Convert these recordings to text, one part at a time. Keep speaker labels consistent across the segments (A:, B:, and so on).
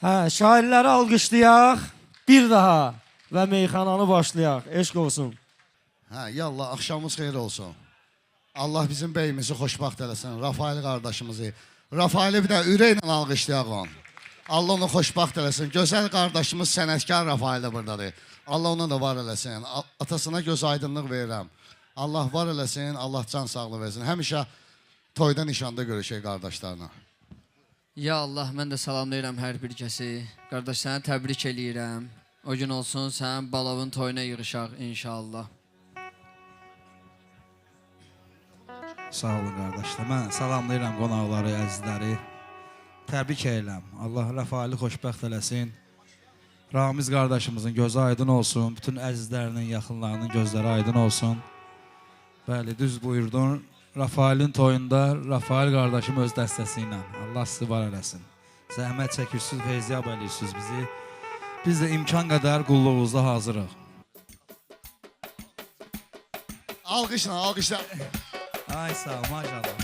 A: Hə, şairləri alqışlayaq. Bir daha və meyxananı başlayaq. Eşq olsun.
B: Hə, yallah, axşamımız xeyir olsun. Allah bizim beyimizi xoşbaxt eləsin. Rafael qardaşımızı. Rafaeli bir də ürəklə alqışlayaq onu. Allah onu xoşbaxt eləsin. Gözəl qardaşımız sənətkar Rafaeli buradadır. Allah ona da var eləsin. Atasına göz aydınlıq verirəm. Allah var eləsin, Allah can sağlığı versin. Həmişə toyda nişanda görüşək qardaşlarına.
C: Ya Allah, mən də salamlayıram hər bir kəsi. Qardaş, səni təbrik eləyirəm. O gün olsun, sənin balavın toyuna yığışaq inşallah.
D: Sağ olun qardaşlar. Mən salamlayıram qonaqları, əzizləri. Təbrik edirəm. Allah Rafaeli xoşbəxt eləsin. Ramiz qardaşımızın gözü aydın olsun. Bütün əzizlərinin, yaxınlarının gözləri aydın olsun. Bəli, düz buyurdun. Rafaelin toyunda Rafael qardaşım öz dəstəsi ilə. Allah sizi var eləsin. Zəhmət çəkirsiniz, feyziyab eləyirsiniz bizi. Biz də imkan qədər qulluğunuzda hazırıq.
B: Alqışla, alqışla.
D: Ay sağ ol, maşallah.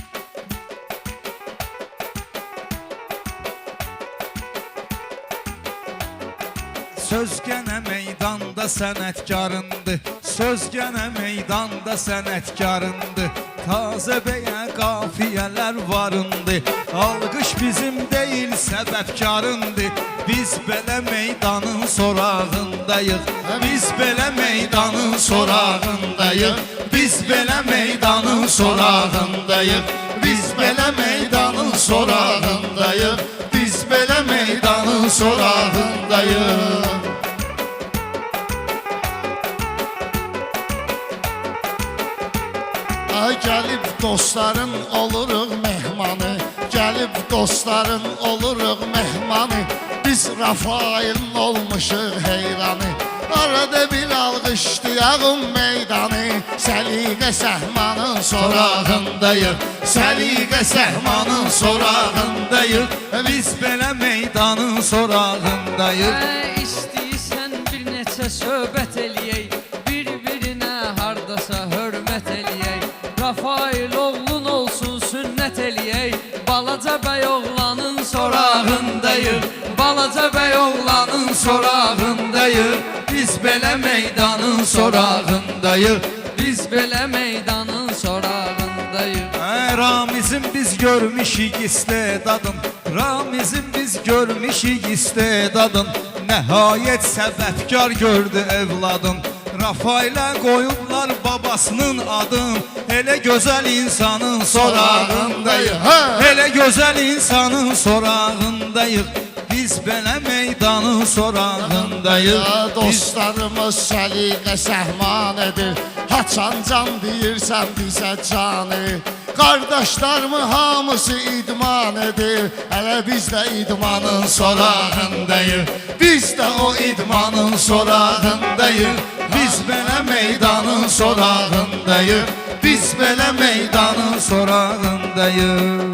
D: Söz gənə meydanda sənətkarındır. Söz gənə meydanda sənətkarındır. Tazə bəyə qafiyələr varındır. Alqış bizim deyil səbəbkarındır. Biz belə meydanın sorağındayıq. Biz belə meydanın sorağındayıq. Biz belə meydanın sorağındayıq. Biz belə meydanın sorağındayıq. Biz belə meydanın sorağındayıq. Gəlib dostların oluruq mehmanı. Gəlib dostların oluruq mehmanı. Biz Rafael'in olmuşuq heyranı. Arada bir alqışlayağım meydanı. Səliqə səhmanın sorağındayıq. Səliqə səhmanın sorağındayıq. Biz belə meydanın sorağındayıq.
C: İstəyirsən bir neçə söhbət eləyək. Bir-birinə hardasa hörmət eləyək. Rafael oğlun olsun sünnət eləyək. Balaca bəy oğlanın sorağındayıq. Balaca bəy oğlanın sorağındayıq. Biz belə meydanın sorağındayıq. Biz belə meydanın sorağındayıq.
D: Ramizim biz görmüşük istedadın. Ramizim biz görmüşük istedadın. Nəhayət səbəbkar gördü evladın. Rafaelə qoyublar babasının adın. Elə gözəl insanın sorağındayıq. Elə gözəl insanın sorağındayıq. Biz belə meydanın sorağındayıq.
B: Dostlarımız səliqə səhman edir. Haçan can deyirsən bizə canı. Qardaşlarımı hamısı idman edir. Hələ biz də idmanın sorağındayıq. Biz də o idmanın sorağındayıq. Biz belə meydanın sorağındayıq. Biz belə meydanın sorağındayıq.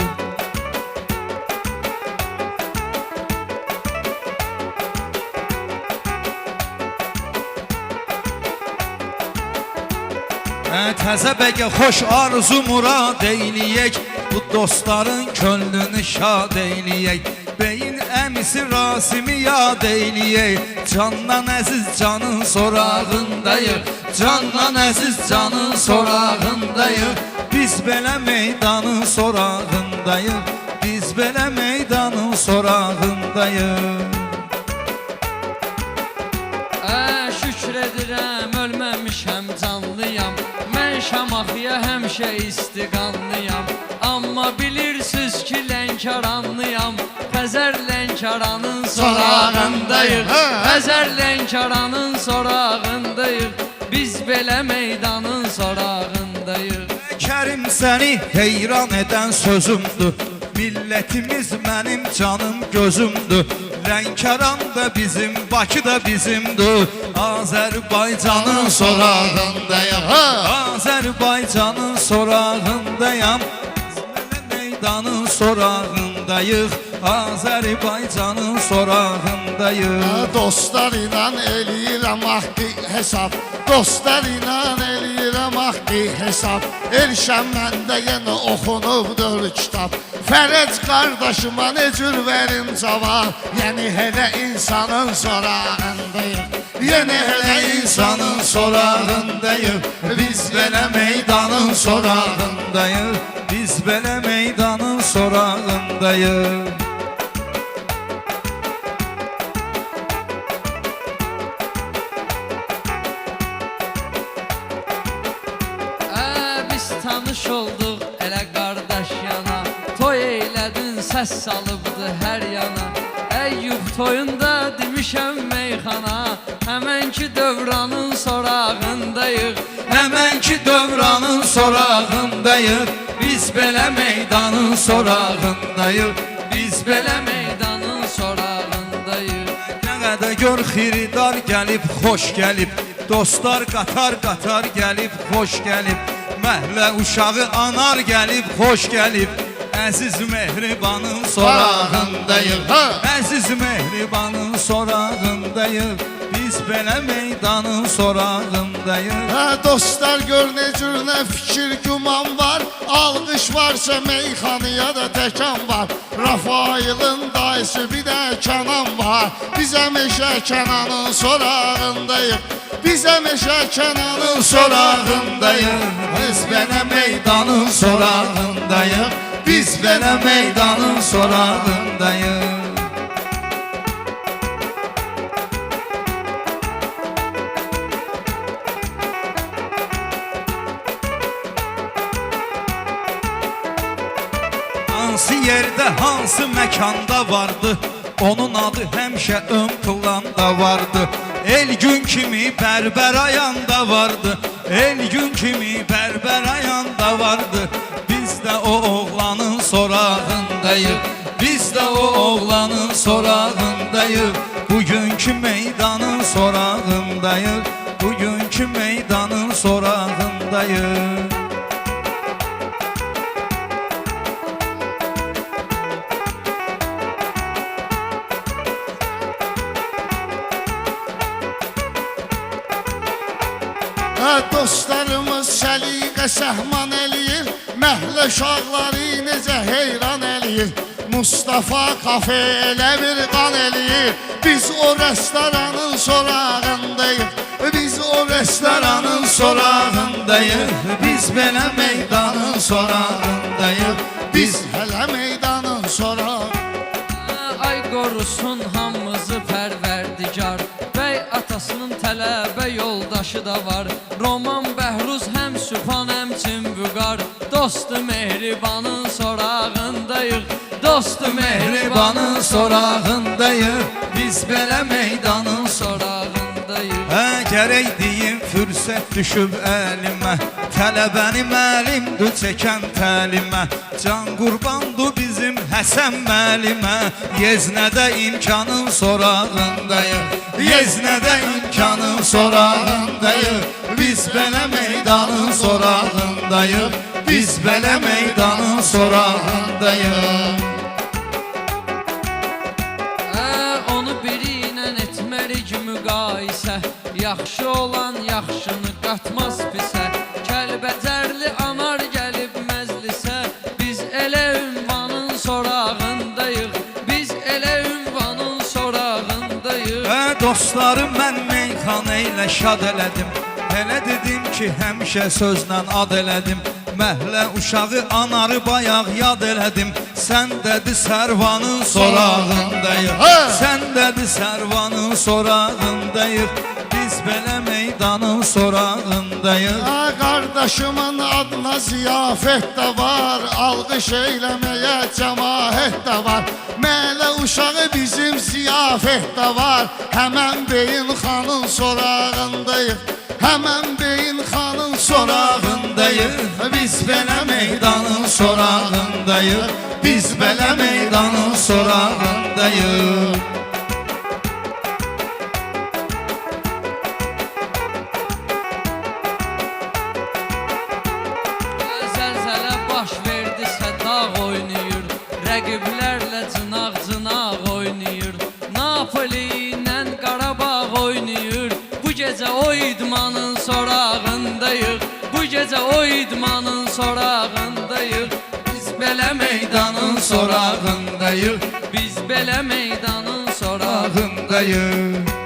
B: Təzə bəgə xoş arzu murad eyləyək. Bu dostların könlünü şad eyləyək. Beyin əmisi Rasimi yad eyləyək. Candan əziz canın sorağındayıq. Candan əziz canın sorağındayıq. Biz belə meydanın sorağındayıq. Biz belə meydanın sorağındayıq.
C: Şükür edirəm ölməmişəm canlıyam. Mən Şamaxıya həmişə istiqanlıyam. Amma bilirsiniz ki Lənkəranlıyam. Xəzər Lənkəranın sorağındayıq. Xəzər Lənkəranın sorağındayıq. Biz belə meydanın sorağındayıq.
D: Kərim səni heyran edən sözümdür. Millətimiz mənim canım gözümdür. Lənkəran da bizim, Bakı da bizimdir. Azərbaycanın sorağındayam. Azərbaycanın sorağındayam. Meydanın sorağındayıq. Azərbaycanın sorağındayıq.
B: Dostlar inan eləyirəm haqqı hesab. Dostlar inan eləyirəm haqqı hesab. Erşən məndə yenə oxunubdur kitab. Fərəc qardaşıma ne cür verin cavab. Yəni hələ insanın sorağındayıq.
D: Yeni hele insanın sorağındayıq. Biz belə meydanın sorağındayıq. Biz belə meydanın sorağındayıq.
C: Biz tanış olduq elə qardaş yana. Toy eylədin səs salıbdı hər yana. Əyyub toyunda demişəm meyxana. Həmən ki dövranın sorağındayıq.
D: Həmən ki dövranın sorağındayıq. Biz belə meydanın sorağındayıq. Biz belə
C: Meydanın sorağındayıq.
D: nə qədər gör xiridar gəlib, xoş gəlib. Dostlar qatar-qatar gəlib, xoş gəlib. Məhlə uşağı anar gəlib, xoş gəlib. Əziz mehribanın sorağındayıq. Əziz mehribanın sorağındayıq. Biz belə meydanın sorağındayıq.
B: Dostlar gör ne cür ne fikir güman var. Alqış varsa meyxanaya da təkan var. Rafailin dayısı bir də Kənan var. Biz həmişə Kənanın sorağındayıq. Biz həmişə Kənanın
D: Sorağındayıq. Biz belə meydanın sorağındayıq. Biz belə meydanın sorağındayıq. Hansı yerdə, hansı məkanda vardı, onun adı həmişə ön planda vardı. El gün kimi bərbər ayanda vardı, el gün kimi bərbər ayanda vardı. Biz də o oğlanın sorağındayıq, biz də o oğlanın sorağındayıq. Bugünkü meydanın sorağındayıq, bugünkü meydanın sorağındayıq.
B: Dostlarımız səliqə səhman eləyir. Məhlə uşaqları necə heyran eləyir. Mustafa kafe elə bir qan eləyir. Biz o restoranın sorağındayıq. Biz o restoranın
D: sorağındayıq. Biz belə meydanın sorağındayıq.
B: Biz hələ meydanın sorağındayıq.
C: Ay qorusun hamımızı pərverdigar. Bəy atasının tələbə yoldaşı da var. Roman Bəhruz həm Sübhan həm Çimbuqar. Dostu mehribanın sorağındayıq. Dostu mehribanın sorağındayıq.
D: Biz belə meydanın
C: sorağındayıq.
D: Gərək deyim fürsət düşüb əlimə. Tələbənim əlimdir çəkən təlimə. Can qurbandı bizim Həsən müəllimə. Yeznədə imkanın sorağındayıq. Yeznədə imkanın sorağındayıq. Biz belə meydanın sorağındayıq. Biz belə meydanın sorağındayıq.
C: Onu biri ilə etmərik müqayisə. Yaxşı olan yaxşını qatmaz pisə. Kəlbəcərli anar gəlib məclisə. Biz elə ünvanın sorağındayıq. Biz elə ünvanın sorağındayıq.
D: Dostlarım mən meyxana ilə şad elədim. Elə dedim ki həmişə sözlə ad elədim. Məhlə uşağı anarı bayaq yad elədim. Sən dedi sərvanın sorağındayıq. Sən dedi sərvanın sorağındayıq. Biz belə meydanın sorağındayıq.
B: Qardaşımın adına ziyafət də var. Alqış eyləməyə cəmaət də var. Mələ uşağı bizim ziyafət də var. Həmən beyin xanın sorağındayıq. Həmən beyin xanın
D: Sorağındayıq. Biz belə meydanın sorağındayıq. Biz belə meydanın sorağındayıq.
C: Zəlzələ baş verdisə dağ oynayır. Rəqiblərlə cınaq Napoli ilə Qarabağ oynayır. Bu gecə o idmanın sorağındayıq. Bu gecə o idmanın sorağındayıq. Biz belə meydanın sorağındayıq. Biz belə meydanın sorağındayıq.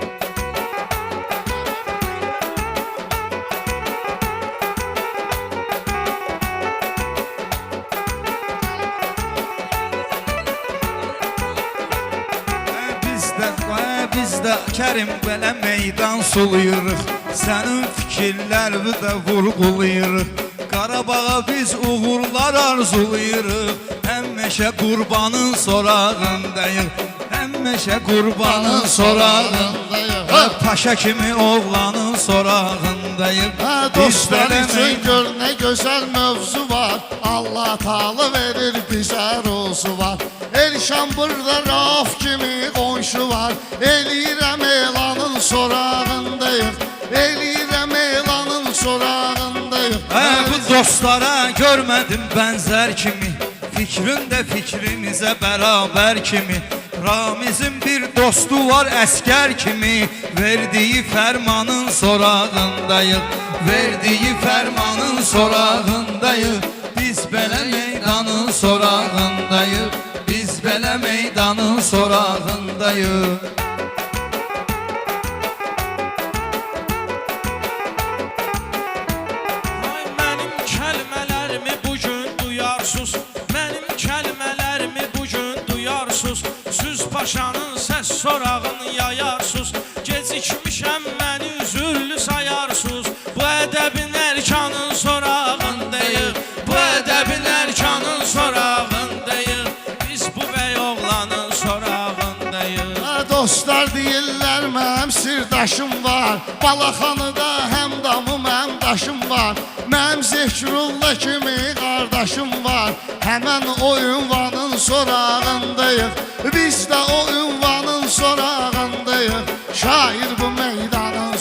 D: Biz də Kərim belə meydan suluyuruq. Sənin fikirlərini də vurğulayırıq. Qarabağa biz uğurlar arzuluyuruq. Həmişə qurbanın sorağındayıq. Həmişə qurbanın sorağındayıq. Paşa kimi oğlanın sorağındayıq.
B: Dostlar üçün gör nə gözəl mövzu var. Allah Taala verir bizə ruzu var. Elşan burada Rauf kimi qonşu var. Eləyirəm elanın sorağındayıq. Eləyirəm elanın sorağındayıq.
D: Bu dostlara görmədim bənzər kimi. Fikrin də fikrimizə bərabər kimi. Ramizin bir dostu var əskər kimi. Verdiyi fərmanın sorağındayıq. Verdiyi fərmanın sorağındayıq. Biz belə meydanın sorağındayıq. Biz belə meydanın sorağındayıq.
E: Mənim kəlmələrimi bugün duyarsız. Mənim kəlmələrimi bugün duyarsız. Süz paşanın səs sorağını yayarsız. Gecikmişəm məni üzürlü sayarsız. Bu ədəbin erkanın sorağındayıq. Bu ədəbin erkanın sorağındayıq. Biz bu bəy oğlanın sorağındayıq.
B: Dostlar deyirlər mənim sirdaşım var. Balaxanıda həm damım həm daşım var. Mənim Zekrullah kimi qardaşım var. Həmən o ünvanın sorağındayıq. Biz də o ünvanın sorağındayıq. Şair bu meydanın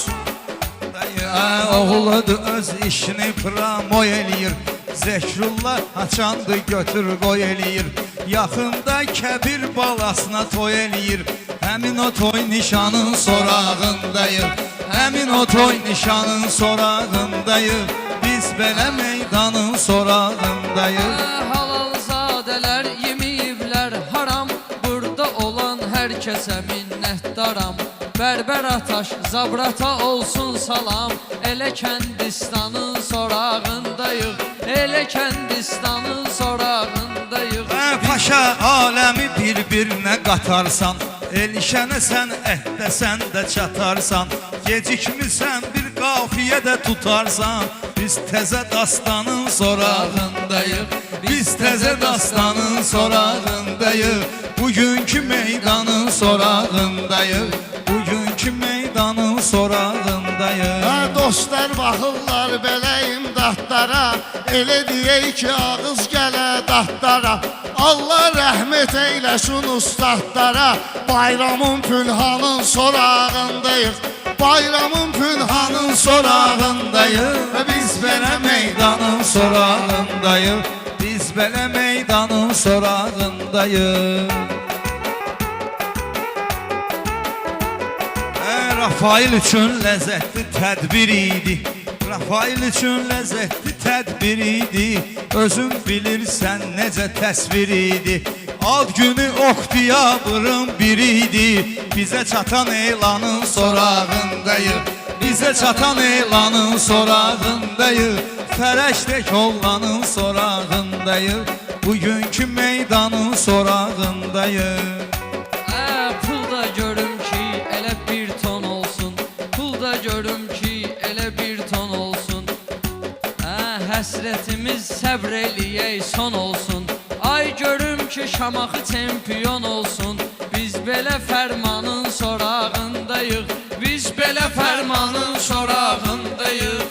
D: Oğludur öz işini promoy eləyir. Zekrullah haçandı götür qoy eləyir. Yaxında Kəbir balasına toy eləyir. Həmin o toy nişanın sorağındayıq. Həmin o toy nişanın sorağındayıq. Biz belə meydanın sorağındayıq.
C: Halalzadələr yeməyiblər haram. Burada olan hər kəsə minnətdaram. Bərbər ataş zabrata olsun salam. Elə Kəndistanın sorağındayıq. Elə Kəndistanın sorağındayıq.
D: Paşa aləmi bir-birinə qatarsan. Elşənə sən əhdə də çatarsan. Gecikmirsən bir qafiyə də tutarsan. Biz təzə dastanın sorağındayıq. Biz təzə dastanın sorağındayıq. Bugünkü meydanın sorağındayıq. Bugünkü meydanın sorağındayıq.
B: Dostlar baxırlar belə imdadlara. Elə deyək ki ağız gələ dadlara. Allah rəhmət eyləsin ustadlara. Bayramın pünhanın sorağındayıq. Bayramın pünhanın
D: sorağındayıq. Biz belə meydanın sorağındayıq. Biz belə meydanın sorağındayıq. Rafail üçün ləzzətli tədbir idi. Rafail üçün ləzzətli tədbir idi. Özün bilirsən necə təsvir idi. Ad günü oktyabrın biri idi. Bizə çatan elanın sorağındayıq. Bizə çatan elanın sorağındayıq. Fərəşdək oğlanın sorağındayıq. Bugünkü meydanın sorağındayıq.
C: Pul da görüm ki elə bir ton olsun. Pul da görüm ki elə bir ton olsun. Həsrətimiz səbr eləyək son olsun. Ay görüm ki Şamaxı çempion olsun. Biz belə fərmanın sorağındayıq. Biz belə fərmanın sorağındayıq.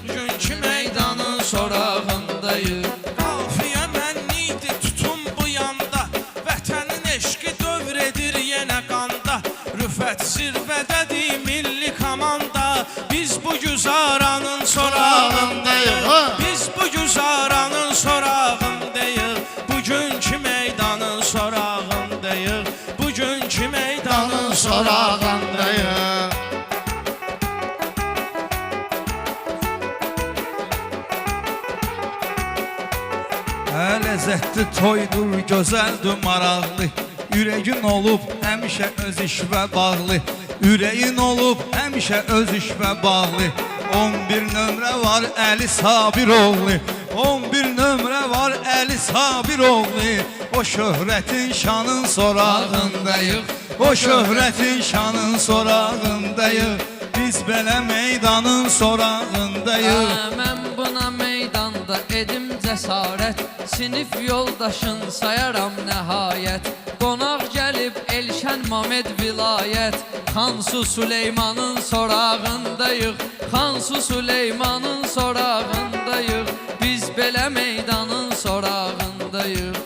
C: Bugünkü meydanın sorağındayıq.
E: Qafiyə mənnidir tutun bu yanda. Vətənin eşqi dövr edir yenə qanda. Rüfət zirvədədir milli komanda. Biz bu güzaranın sorağındayıq. Biz bu güzaranın sorağındayıq. Bugünkü meydanın sorağındayıq. Bugünkü meydanın
B: sorağındayıq.
D: Ləzzətli toydur, gözəldir, maraqlı. Ürəyin olub həmişə öz işvə bağlı. Ürəyin olub həmişə öz işvə bağlı. 11 nömrə var Əli Sabiroğlu. 11 nömrə var Əli Sabiroğlu. O şöhrətin şanın sorağındayıq. O şöhrətin şanın sorağındayıq. Biz belə meydanın sorağındayıq.
C: Mən buna meydanda edim cəsarət. Sinif yoldaşın sayaram nəhayət. Qonaq gəlib Elşən Mamed vilayət. Xansu Süleymanın sorağındayıq. Xansu Süleymanın sorağındayıq. Biz belə meydanın sorağındayıq.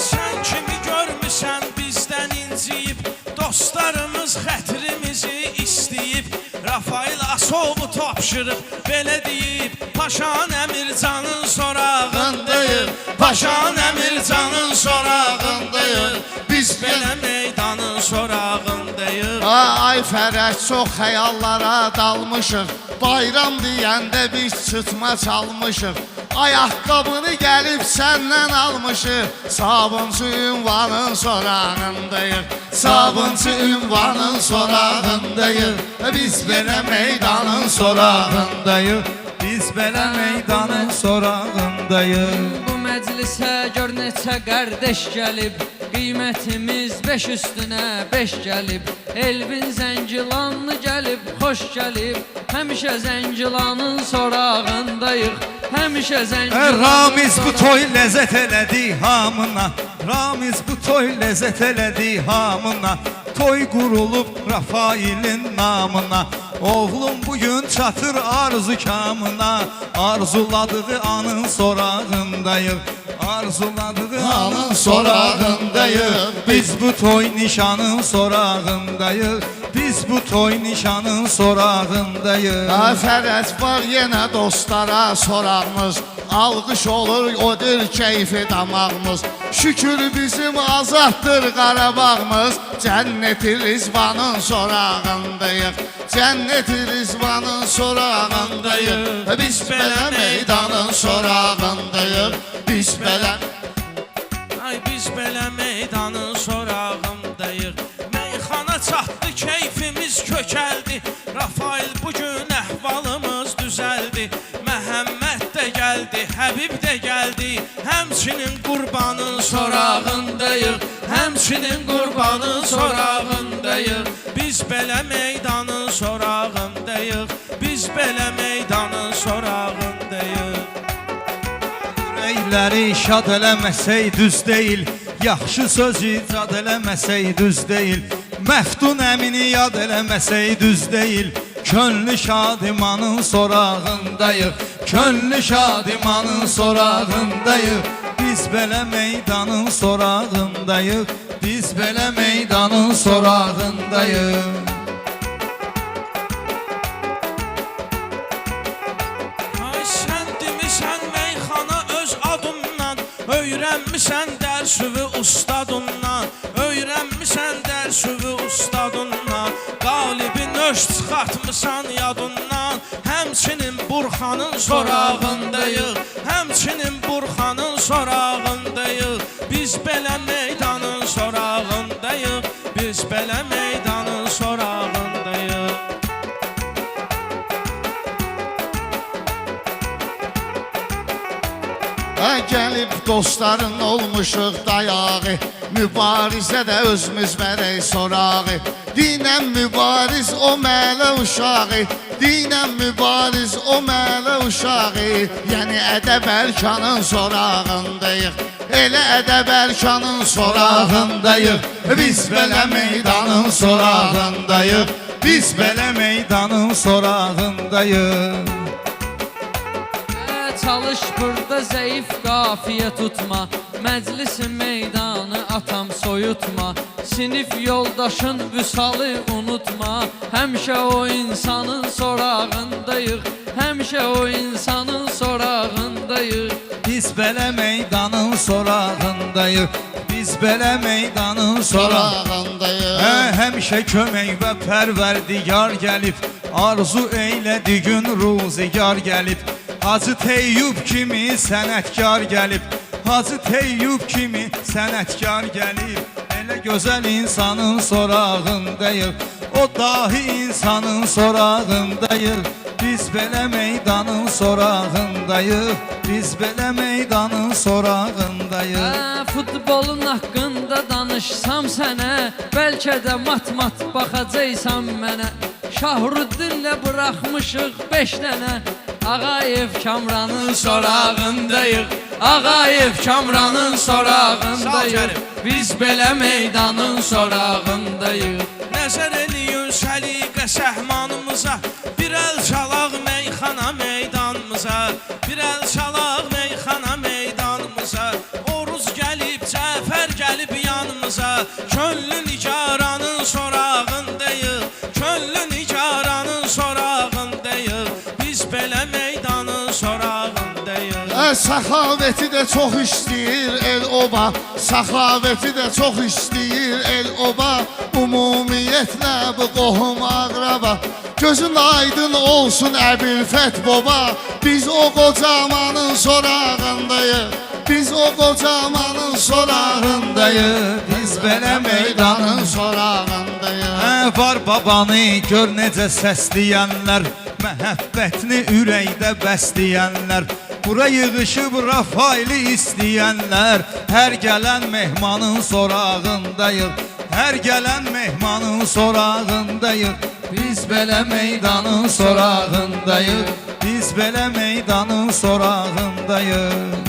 E: Sən kimi görmüsən bizdən inciyib, dostlarımız xətrimizi istəyib. Rafail Asovu tapşırıb, belə deyib, Paşan Əmircanın sorağındayıq. Paşan Əmircanın sorağındayıq. Biz belə meydanın sorağındayıq.
B: Ay Fərəd, çox xəyallara dalmışıq. Bayram deyəndə biz çıtma çalmışıq. Ayaqqabını gəlib səndən almışıq. Sabunçu ünvanın sorağındayıq. Sabunçu ünvanın sorağındayıq. Biz belə meydanın sorağındayıq.
D: Biz belə meydanın sorağındayıq.
C: Bu məclisə gör neçə qardeş gəlib. Qiymətimiz 5 üstünə 5 gəlib. Elvin Zəngilanlı gəlib, xoş gəlib. Həmişə Zəngilanın sorağındayıq. Həmişə Zəngilanın
D: Ramiz bu toy ləzzət elədi hamına. Ramiz bu toy ləzzət elədi hamına. Toy qurulub Rafailin namına. Oğlum bugün çatır arzu kamına. Arzuladığı anın sorağındayıq. Arzuladığı anın sorağındayıq. Biz bu toy nişanın sorağındayıq. Biz bu toy nişanın sorağındayıq.
B: Fərəd var yenə dostlara sorağımız. Alqış olur odur keyfi damağımız. Şükür bizim azaddır Qarabağımız. Cənnət-i Rizvanın sorağındayıq. Cənnət-i Rizvanın sorağındayıq. Biz belə meydanın sorağındayıq. Biz belə
E: Ay biz belə meydanın sorağındayıq. Meyxana çatdı, keyfimiz kökəldi. Rafail bugün əhvalımız düzəldi. Məhəmməd də gəldi, Həbib də gəldi. Həmçinin qurbanın sorağındayıq. Həmçinin qurbanın sorağındayıq. Biz belə meydanın sorağındayıq. Biz belə meydanın sorağındayıq.
D: Ürəkləri şad eləməsək düz deyil. Yaxşı söz icad eləməsək düz deyil. Məftun əmini yad eləməsək düz deyil. Könlü şadimanın sorağındayıq. Könlü şadimanın sorağındayıq. Biz belə meydanın sorağındayıq. Biz belə meydanın sorağındayıq.
E: Ay sən demisən meyxana öz adından. Öyrənmisən dərsüvü ustadından. Öyrənmisən dərsüvü ustadından. Qalibin öz çıxartmısan yadından. Həmçinin Burxanın sorağındayıq. Həmçinin Burxanın sorağındayıq. Biz belə meydanın sorağındayıq. Biz belə meydanın sorağındayıq.
B: Gəlib dostların olmuşuq dayağı. Mübarizədə özümüz verək sorağı. Dinən mübariz o mələ uşağı. Dinən mübariz o mələ uşağı. Yəni ədəb Ərkanın sorağındayıq. Elə ədəb Ərkanın sorağındayıq. Biz belə meydanın sorağındayıq.
D: Biz belə meydanın sorağındayıq.
C: Çalış burada zəif qafiyə tutma. Məclisi meydanı atam soyutma. Sinif yoldaşın vüsalı unutma. Həmişə o insanın sorağındayıq. Həmişə o insanın sorağındayıq.
D: Biz belə meydanın sorağındayıq. sorağındayıq. Biz belə meydanın
B: Sorağındayıq.
D: Həmişə kömək və pərverdigar gəlib. Arzu eylədi gün ruzigar gəlib. Hacı Teyyub kimi sənətkar gəlib. Hacı Teyyub kimi sənətkar gəlib. Elə gözəl insanın sorağındayıq. O dahi insanın sorağındayıq. Biz belə meydanın sorağındayıq. Biz belə meydanın sorağındayıq.
C: Futbolun haqqında danışsam sənə, bəlkə də mat-mat baxacaqsan mənə. Şahruddinlə buraxmışıq 5 dənə. Ağayev Kamranın sorağındayıq. Ağayev Kamranın sorağındayıq. Biz belə meydanın sorağındayıq.
E: Nəzər eləyin səliqə səhmanımıza, bir əl çalaq meyxana meydanımıza, bir əl çalaq meyxana meydanımıza. Oruz gəlib, Cəfər gəlib yanımıza, könlü nigaranın sorağındayıq, könlü nigaranın sorağındayıq. Biz belə meydanın sorağındayıq.
B: Səxavəti də çox istəyir el oba, səxavəti də çox istəyir el oba. Ümumiyyətlə bu qohum ağraba, gözün aydın olsun Əbilfət baba. Biz o qocamanın sorağındayıq, biz o qocamanın sorağındayıq.
D: Biz belə meydanın
B: sorağındayıq.
D: Var babanı gör necə səsləyənlər, məhəbbətini ürəkdə bəsləyənlər. Bura yığışıb Rafaili istəyənlər. Hər gələn mehmanın sorağındayıq, hər gələn mehmanın sorağındayıq. Biz belə meydanın sorağındayıq, biz belə meydanın sorağındayıq.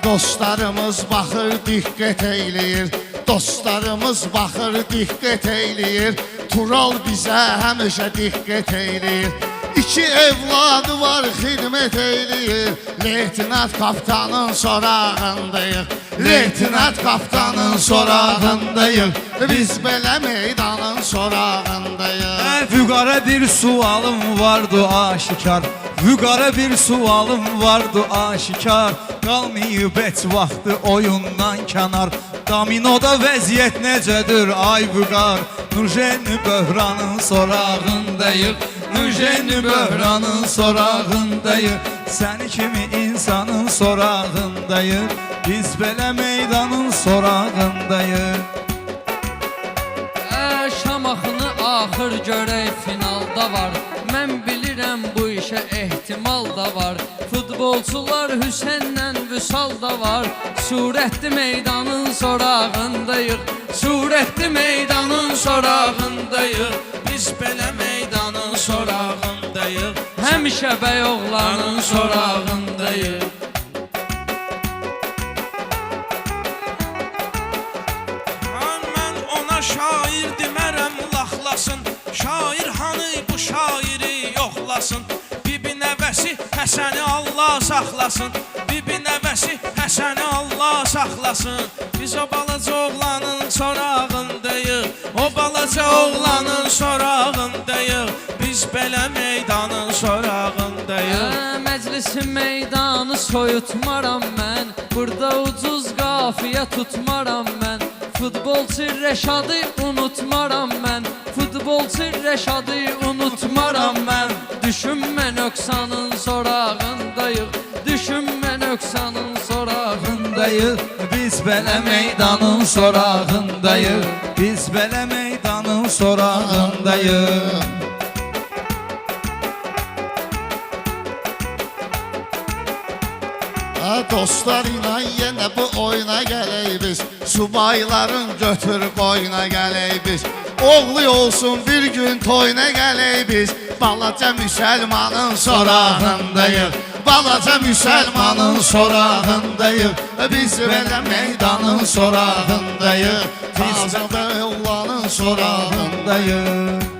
B: Dostlarımız baxır, diqqət eyləyir. Dostlarımız baxır, diqqət eyləyir. Tural bizə həmişə diqqət eyləyir. 2 evladı var, xidmət eyləyir. Leytinat kapitanın sorağındayıq, leytinat kapitanın sorağındayıq. Biz belə meydanın sorağındayıq.
D: Vüqara bir sualım vardı aşikar, vüqara bir sualım vardı aşikar. Qalmayıb heç vaxtı oyundan kənar. Dominoda vəziyyət necədir ay vüqar? Nurjeni böhranın sorağındayıq, Nurjeni böhranın sorağındayıq. Səni kimi insanın sorağındayıq, biz belə meydanın sorağındayıq.
C: Şamaxını axır görək finalda var. Mən bilirəm bu işə ehtimal da var. Futbolçular Hüseynlə Vüsal da var. Surətli meydanın sorağındayıq, surətli meydanın sorağındayıq.
E: Biz belə meydanın sorağındayıq,
C: Həmişə bəy oğlanın sorağındayıq.
E: Mən ona şair demərəm laxlasın. Şair hanı bu şairi yoxlasın. Bibi nəvəsi Həsəni Allah saxlasın, bibi nəvəsi Həsəni Allah saxlasın. Biz o balaca oğlanın sorağındayıq, o balaca oğlanın sorağındayıq. Biz belə meydanın sorağındayıq.
C: Məclisin meydanı soyutmaram mən, burada ucuz qafiyə tutmaram mən. Futbolçu Rəşadı unutmaram mən, futbolçu Rəşadı unutmaram mən. Düşünmə nöqsanın sorağındayıq, düşünmə nöqsanın sorağındayıq.
D: Biz belə meydanın sorağındayıq, biz belə meydanın sorağındayıq.
B: Dostlar ilə yenə bu oyuna gələk biz. subayların götür qoyuna gələk biz. Oğlu olsun bir gün toyuna gələk biz. Balaca müsəlmanın sorağındayıq. Balaca müsəlmanın sorağındayıq. Biz belə meydanın sorağındayıq. Tazə və oğlanın sorağındayıq.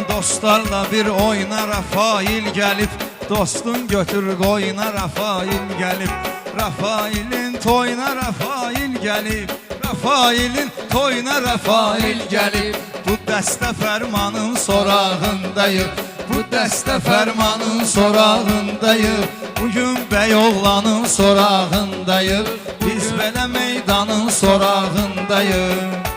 D: Dostlarla bir oyuna Rafail gəlib. Dostun götür qoyuna Rafail gəlib. Rafailin toyuna Rafail gəlib. Rafailin toyuna Rafail gəlib. Bu dəstə fərmanın sorağındayıq. Bu dəstə fərmanın sorağındayıq. Bugün bəy oğlanın sorağındayıq. Biz belə meydanın sorağındayıq.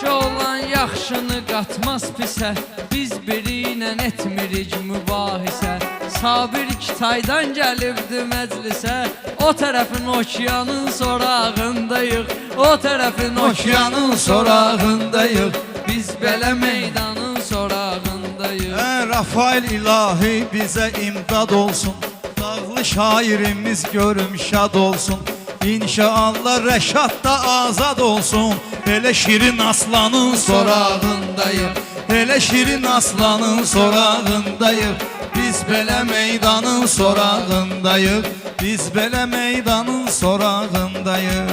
C: Olan yaxşını qatmaz pisə, biz biri ilə etmirik mübahisə. Sabir Kitaydan gəlibdi məclisə, o tərəfin okeanın sorağındayıq. O tərəfin okeanın sorağındayıq. Biz belə meydanın sorağındayıq.
D: Rafail ilahi bizə imdad olsun. Dağlı şairimiz görüm şad olsun. İnşallah Rəşad da azad olsun. Elə şirin aslanın sorağındayıq. Elə şirin aslanın sorağındayıq. Biz belə meydanın sorağındayıq. Biz belə meydanın sorağındayıq.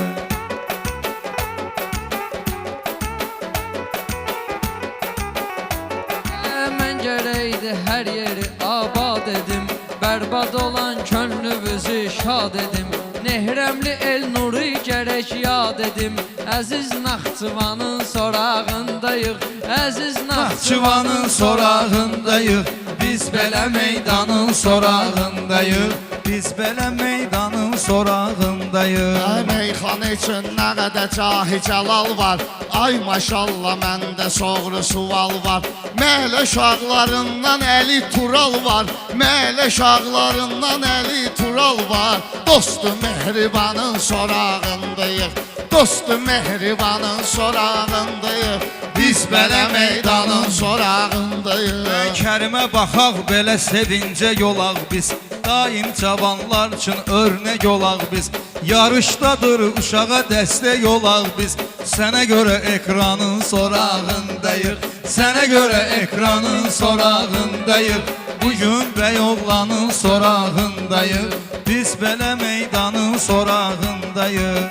C: Mən gərəkdi hər yeri abad edim. Bərbad olan könlümüzü şad edim. Nehrəmli el nuru gərək yad edim. Əziz Naxçıvanın sorağındayıq. Əziz
D: Naxçıvanın sorağındayıq. Biz belə meydanın sorağındayıq. Biz belə meydanın sorağındayıq.
B: Meyxana üçün nə qədər cahi cəlal var. Ay maşallah məndə soğru sual var. Mələ şağlarından Əli Tural var. Mələ şağlarından Əli Tural var. Dostu mehribanın sorağındayıq. Dostu mehribanın sorağındayıq. Biz belə meydanın sorağındayıq.
D: Kərimə baxaq belə sevincə yolaq biz. Daim cavanlar üçün örnək olaq biz. Yarışdadır uşağa dəstək olaq biz. Sənə görə ekranın sorağındayıq. Sənə görə ekranın sorağındayıq. Bugün bəy oğlanın sorağındayıq. Biz belə meydanın sorağındayıq.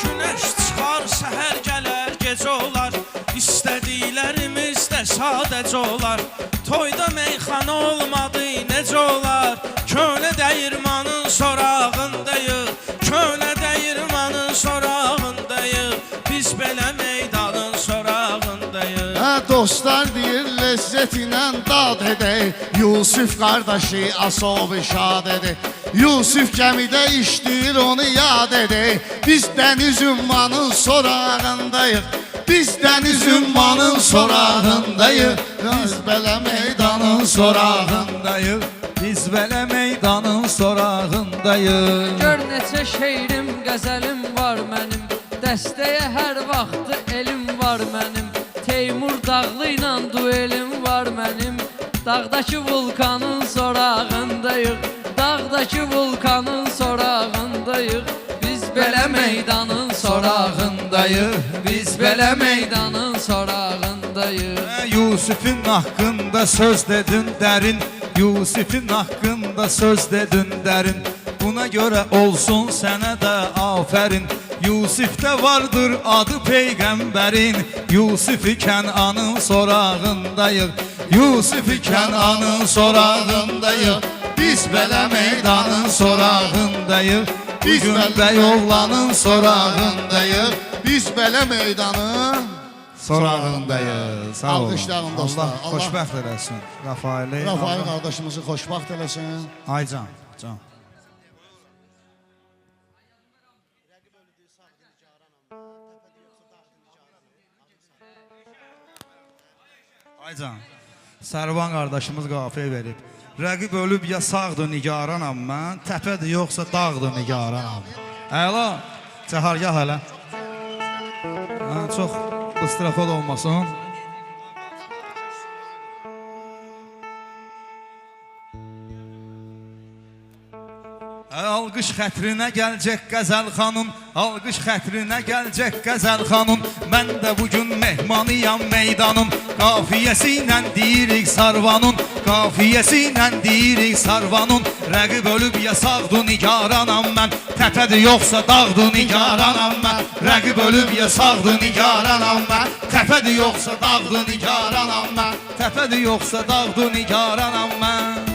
E: Günəş çıxar, səhər gələr, gecə olar. İstədiklərimiz də sadəcə olar. Toyda meyxana olmadı, necə olar? Köhnə dəyirmanın sorağındayıq. Köhnə dəyirmanın sorağındayıq. Biz belə meydanın sorağındayıq.
B: Dostlar deyir lezzət ilə dad edək. Yusuf qardaşı asobi şad edək. Yusuf gəmidə işləyir, onu yad edək. Biz dəniz ümmanın sorağındayıq. Biz dəniz ümmanın sorağındayıq. Biz belə meydanın sorağındayıq.
D: Biz belə meydanın sorağındayıq.
C: Gör neçə şeirim, qəzəlim var mənim. Dəstəyə hər vaxtı elim var mənim. Teymur Dağlı ilə duelim var mənim. Dağdakı vulkanın sorağındayıq. Dağdakı vulkanın sorağındayıq. Biz belə meydanın sorağındayıq. Biz belə meydanın sorağındayıq.
D: Yusuf'un hakkında söz dedin derin. Yusuf'un hakkında söz dedin derin. Buna göre olsun sənə də aferin. Yusuf'te vardır adı peygamberin. Yusuf-i Kənanın sorağındayıq. Yusuf-i Kənanın sorağındayıq. Biz belə meydanın sorağındayıq. Bugün bəy oğlanın sorağındayıq.
B: Biz belə meydanın
D: Sorağındayıq. Sağ olun.
B: Alqışlayalım dostlar.
D: Allah xoşbəxt eləsin. Rafaili.
B: Rafail qardaşımızı xoşbaxt eləsin.
D: Ay can, can. Aycan, Sərvan qardaşımız qafiyə verib. Rəqib ölüb ya sağdır nigaranam mən, təpədir yoxsa dağdır nigaranam. Əla, cəhargah hələ. Çox ıstırafod olmasın. Alqış xətrinə gəlcək qəzəl xanım, alqış xətrinə gəlcək qəzəl xanım. Mən də bugün mehmanıyam meydanın, qafiyəsi ilə deyirik sarvanın, qafiyəsi ilə deyirik sarvanın. Rəqib ölüb ya sağdır nigaranam mən, təpədir yoxsa dağdır nigaranam mən. Rəqib ölüb ya sağdır nigaranam mən, təpədir yoxsa dağdır nigaranam mən. Təpədir yoxsa dağdır nigaranam mən.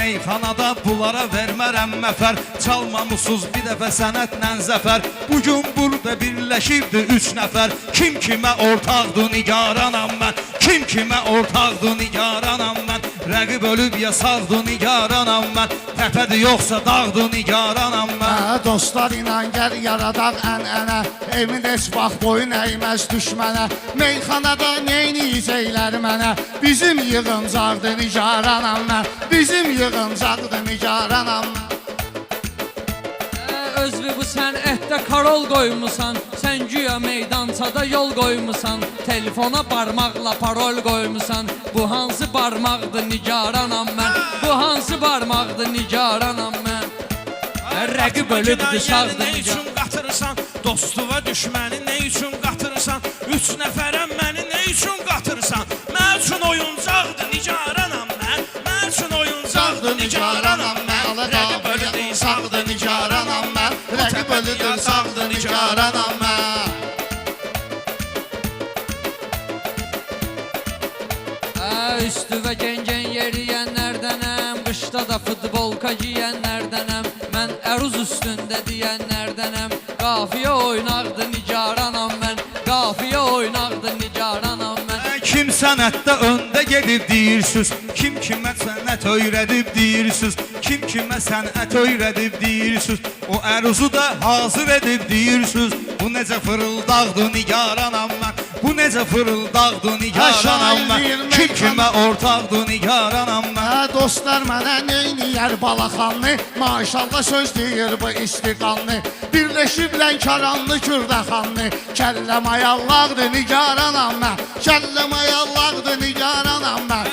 D: Meyxanada bunlara vermərəm məfər, çalmamışsız bir dəfə sənətlə zəfər. Bugün burada birləşibdir 3 nəfər, kim kimə ortaqdır nigaranam mən, kim kimə ortaqdır nigaranam mən. Rəqib ölüb ya sağdır nigaranam mən, təpədir yoxsa dağdır nigaranam mən.
B: Dostlar inan gəl yaradaq ən-ənə, emin heç vaxt boyun əyməz düşmənə. Meyxanada neyniyəcəklər mənə, bizim yığıncaqdır nigaranam mən, bizim yığıncaqdır nigaranam mən.
C: Özlü bu sən ətdə karol qoymusan, sən güya meydançada yol qoymusan, telefona barmaqla parol qoymusan. Bu hansı barmaqdır nigaranam mən, bu hansı barmaqdır nigaranam mən. Rəqib ölübdür sağdır
E: nə üçün qatırsan, dostu və düşməni nə üçün qatırsan, 3 nəfərəm məni nə üçün qatırsan. Mən üçün oyuncaqdır nigaranam mən, mən üçün oyuncaqdır nigaranam mən. Rəqib ölübdür sağdır nigaranam mən, rəqib ölübdür sağdır nigaranam mən.
C: Üstüvə gen-gen yeriyənlərdənəm, qışda da futbolka giyənlərdənəm, mən əruz üstündə deyənlərdənəm. Qafiyə oynaqdır nigaranam mən, qafiyə oynaqdır nigaranam mən.
D: Kim sənətdə öndə gedib deyirsiniz, kim kimə sənət öyrədib deyirsiniz, kim kimə sənət öyrədib deyirsiniz, o əruzu da hazır edib deyirsiniz. Bu necə fırıldaqdır nigaranam mən, bu necə fırıldaqdır nigaranam mən, kim kimə ortaqdır nigaranam mən.
B: Dostlar mənə neyniyər balaxanlı, maşallah söz deyir bu istiqanlı. Birləşib Lənkəranlı Kürdəxanlı, kəlləm ayallaqdır nigaranam mən, kəlləm ayallaqdır nigaranam mən.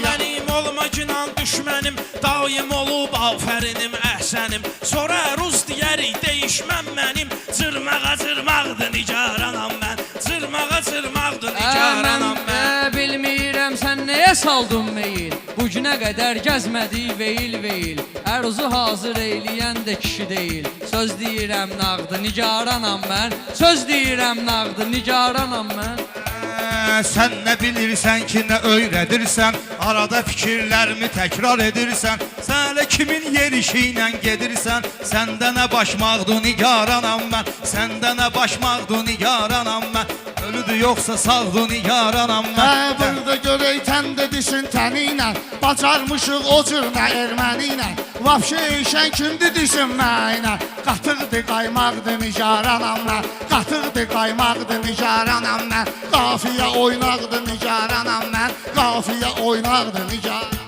E: Mənim olma günan düşmənim, daim olub afərinim əhsənim. Sonra əruz deyərik deyişməm mənim, cırmağa cırmaqdır nigaranam mən, cırmağa cırmaqdır nigaranam mən.
C: Bilmirəm sən nəyə saldın meyil, bu günə qədər gəzmədi veyil. Əruzu hazır eyləyən də kişi deyil, söz deyirəm nağdı nigaranam mən, söz deyirəm nağdı nigaranam mən.
D: Sən nə bilirsən ki, nə öyrədirsən, arada fikirlərimi təkrar edirsən. Sən elə kimin yerişi ilə gedirsən, səndə nə başmaqdır nigaranam mən, səndə nə başmaqdır nigaranam mən. Ölüdür yoxsa sağdır nigaranam mən.
B: Burada görək tən dedisin təni ilə, bacarmışıq o cür nə erməni ilə. Vapşe eşən kimdir desin mənə, qatıqdır qaymaqdır nigaranam mən, qatıqdır qaymaqdır nigaranam mən. Qafiyə oynaqdır nigaranam mən, qafiyə oynaqdır nigaranam.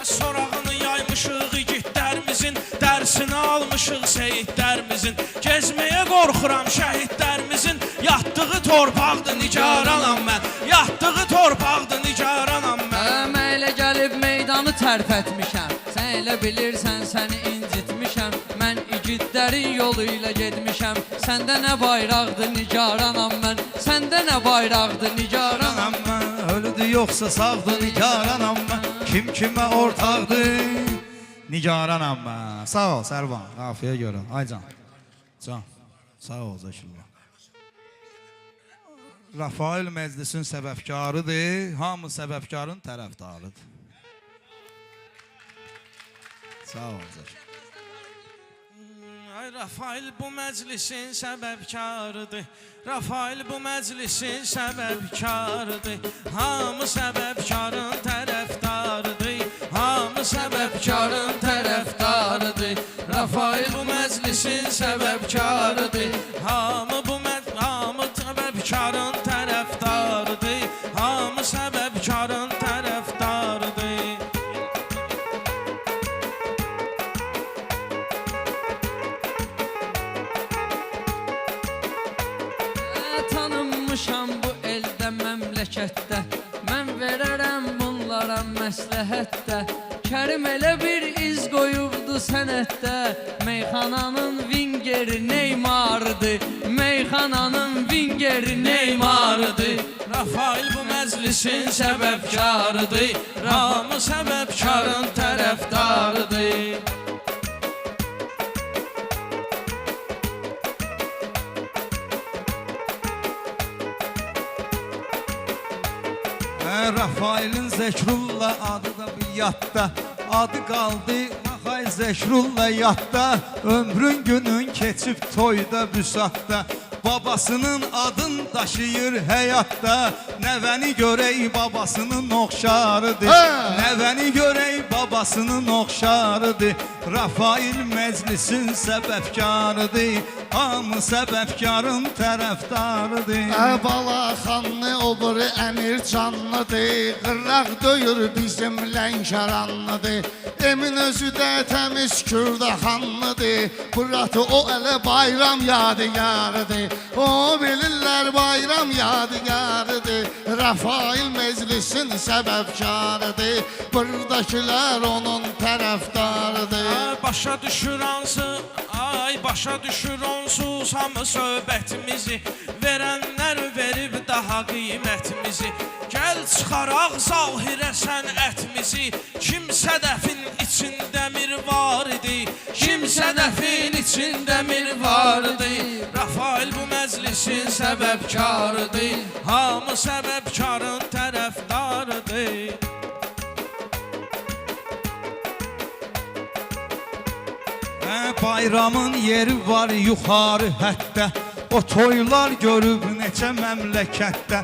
E: Sorağını yaymışıq igidlərimizin, dərsini almışıq seyidlərimizin. Gezməyə qorxuram şəhidlərimizin, yatdığı torpaqdır nigaranam mən, yatdığı torpaqdır nigaranam mən.
C: Mən elə gəlib meydanı tərp etmişəm, sən elə bilirsən səni incitmişəm. Mən igidlərin yolu ilə getmişəm, səndə nə bayraqdır nigaranam mən, səndə nə bayraqdır nigaranam mən.
D: Ölüdür yoxsa sağdır nigaranam mən, kim kimə ortaqdır nigaranam mən. Sağ ol Sərvan, qafiyə görə. Aycan, can, sağ ol Zəkirullah. Rafael məclisin səbəbkarıdır, hamı səbəbkarın tərəfdarıdır. Sağ ol Zəkirullah.
E: Ay Rafael bu məclisin səbəbkarıdır, Rafael bu məclisin səbəbkarıdır, hamı səbəbkarın tərəfdarıdır, hamı səbəbkarın tərəfdarıdır. Rafael bu məclisin səbəbkarıdır, hamı
C: Tanınmışam bu eldə, məmləkətdə. Mən verərəm bunlara məsləhətdə. Kərim elə bir iz qoyubdu sənətdə. Meyxananın vingeri Neymardı. Meyxananın vingeri Neymardı.
E: Rafail bu məclisin səbəbkarıdır. Hamı səbəbkarın tərəfdarıdır.
D: Rafailin Zekrullah adı da bu yadda. Adı qaldı Rafail Zekrullah yadda. Ömrün günün keçib toyda büsatda. Babasının adın daşıyır həyatda. Nəvəni görək babasının oxşarıdır. Nəvəni görək babasının oxşarıdır. Rafail məclisin səbəbkarıdır. Hamı səbəbkarın tərəfdarıdır.
B: Balaxanlı obru əmir canlıdır. Qıraq döyür bizim Lənkəranlıdır. Emin özü də təmiz Kürdaxanlıdır. Buratı o ələ bayram yadigarıdır. O bilirlər bayram yadigarıdır. Rafail meclisin səbəbkarıdır. Buradakilər onun tərəfdarıdır.
E: Başa düşür hansı, ay başa düşür onsuz hamı söhbətimizi. Verənlər verib daha qiymətimizi. Gəl çıxaraq zahirə sənətimizi. Kimsə dəfin içində mir var idi. Kimsə dəfin içində mir var idi. Rafail bu məclisin səbəbkarıdır. Hamı səbəbkarın tərəfdarıdır.
D: Bayramın yeri var yuxarı həddə. O toylar görüb neçə məmləkətdə.